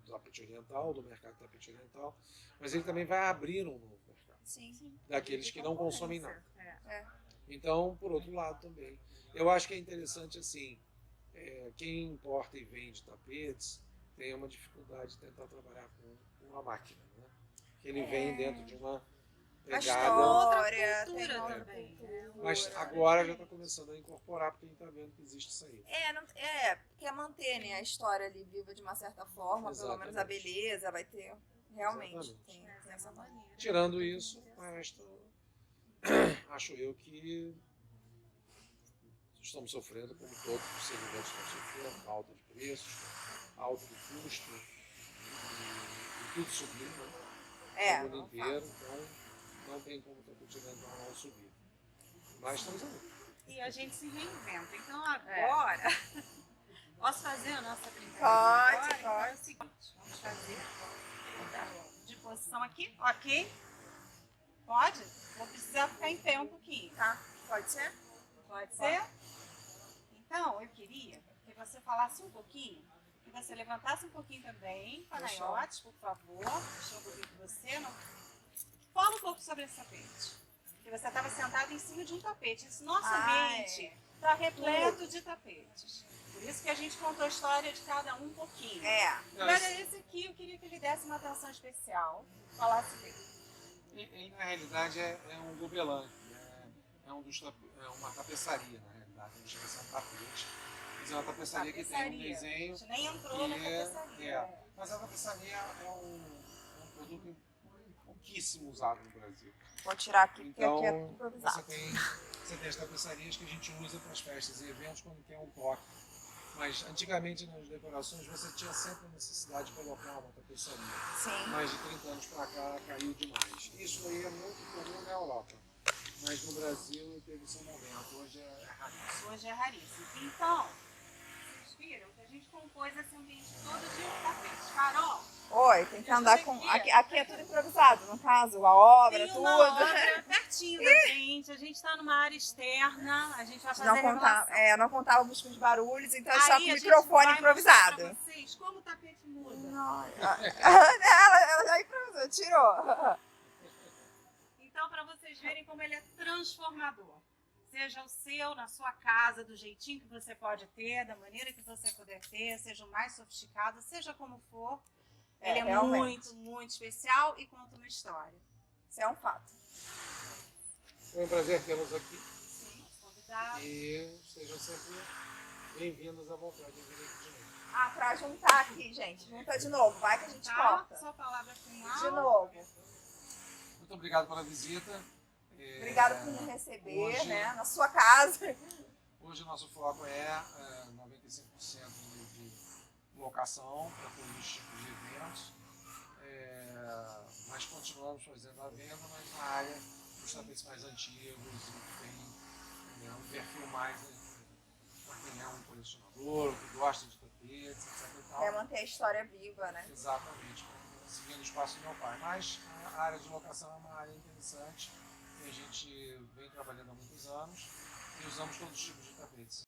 tapete oriental, do mercado do tapete oriental, mas ele também vai abrir um novo mercado, Sim. daqueles que não consomem nada. É. Então, por outro lado também, eu acho que é interessante assim, quem importa e vende tapetes tem uma dificuldade de tentar trabalhar com uma máquina, né? Que ele vem dentro de uma A pegada. história, Outra tem cultura outra também. cultura. Mas agora já está começando a incorporar, porque a gente está vendo que existe isso aí. Quer manter, né, a história ali viva de uma certa forma, pelo menos a Exatamente. beleza, vai ter. Realmente, Exatamente. tem Essa essa maneira. maneira. Tirando isso, o resto, acho eu que estamos sofrendo, como todos os segmentos estão sofrendo, alta de preços, alta de custo, e tudo subindo, né? No mundo inteiro, então não tem como o continental não subir. Mas estamos aí. E a gente se reinventa. Então agora, posso fazer a nossa brincadeira? Pode, agora? Então é pode. o seguinte, vamos fazer de posição aqui, ok? Pode? Vou precisar ficar em pé um pouquinho. Tá? Pode ser? Pode ser? Então, eu queria que você falasse um pouquinho, que você levantasse um pouquinho também, Panayotes, por favor. Deixa eu ouvir com você. Não... Fala um pouco sobre esse tapete. Que você estava sentado em cima de um tapete. Esse nosso ambiente está repleto de tapetes. Por isso que a gente contou a história de cada um pouquinho. Agora, esse aqui, eu queria que ele desse uma atenção especial, falasse dele. Ele, na realidade, é um gobelã, é uma tapeçaria, na realidade. A gente chama de tapete. Mas é uma tapeçaria que tem um desenho. A gente nem entrou na tapeçaria. Mas a tapeçaria é um produto pouquíssimo usado no Brasil. Vou tirar aqui, Então, porque aqui é improvisado. você tem as tapeçarias que a gente usa para as festas e eventos quando tem um toque. Mas antigamente nas decorações você tinha sempre a necessidade de colocar uma tapeçaria. Sim. Mais de 30 anos para cá caiu demais. Isso aí é muito comum na Europa. Mas no Brasil teve seu momento. Hoje é raríssimo. Hoje é raríssimo. Então, vocês viram que a gente compôs esse ambiente todo de tapetes. Carol, Oi, tem que andar com. Aqui é tudo improvisado, no caso, a obra, tem tudo. uma obra pertinho da gente. A gente está numa área externa. A gente vai fazer Não contávamos com os barulhos, então é só com Aí o a gente microfone vai mostrar improvisado. pra vocês como o tapete muda. Ela já improvisou, tirou. Então, para vocês verem como ele é transformador. Seja o seu, na sua casa, do jeitinho que você pode ter, da maneira que você puder ter, seja o mais sofisticado, seja como for. Ele é realmente. muito, muito especial e conta uma história. Isso é um fato. Foi um prazer tê-los aqui. Sim, convidado. E sejam sempre bem-vindos à vontade de vir aqui de novo. Pra juntar aqui, gente. Junta de novo, vai que a gente Tá? corta. Sua palavra final. De novo. Muito obrigado pela visita. Obrigada por me receber, hoje- né? Na sua casa. Hoje o nosso foco é 95% de locação para todos os tipos de eventos. Mas continuamos fazendo a venda, mas na área dos tapetes mais antigos e que tem um perfil mais para quem é um colecionador, que gosta de tapetes, etc. E tal. É manter a história viva, né? Exatamente, seguindo o espaço do meu pai. Mas a área de locação é uma área interessante que a gente vem trabalhando há muitos anos e usamos todos os tipos de tapetes.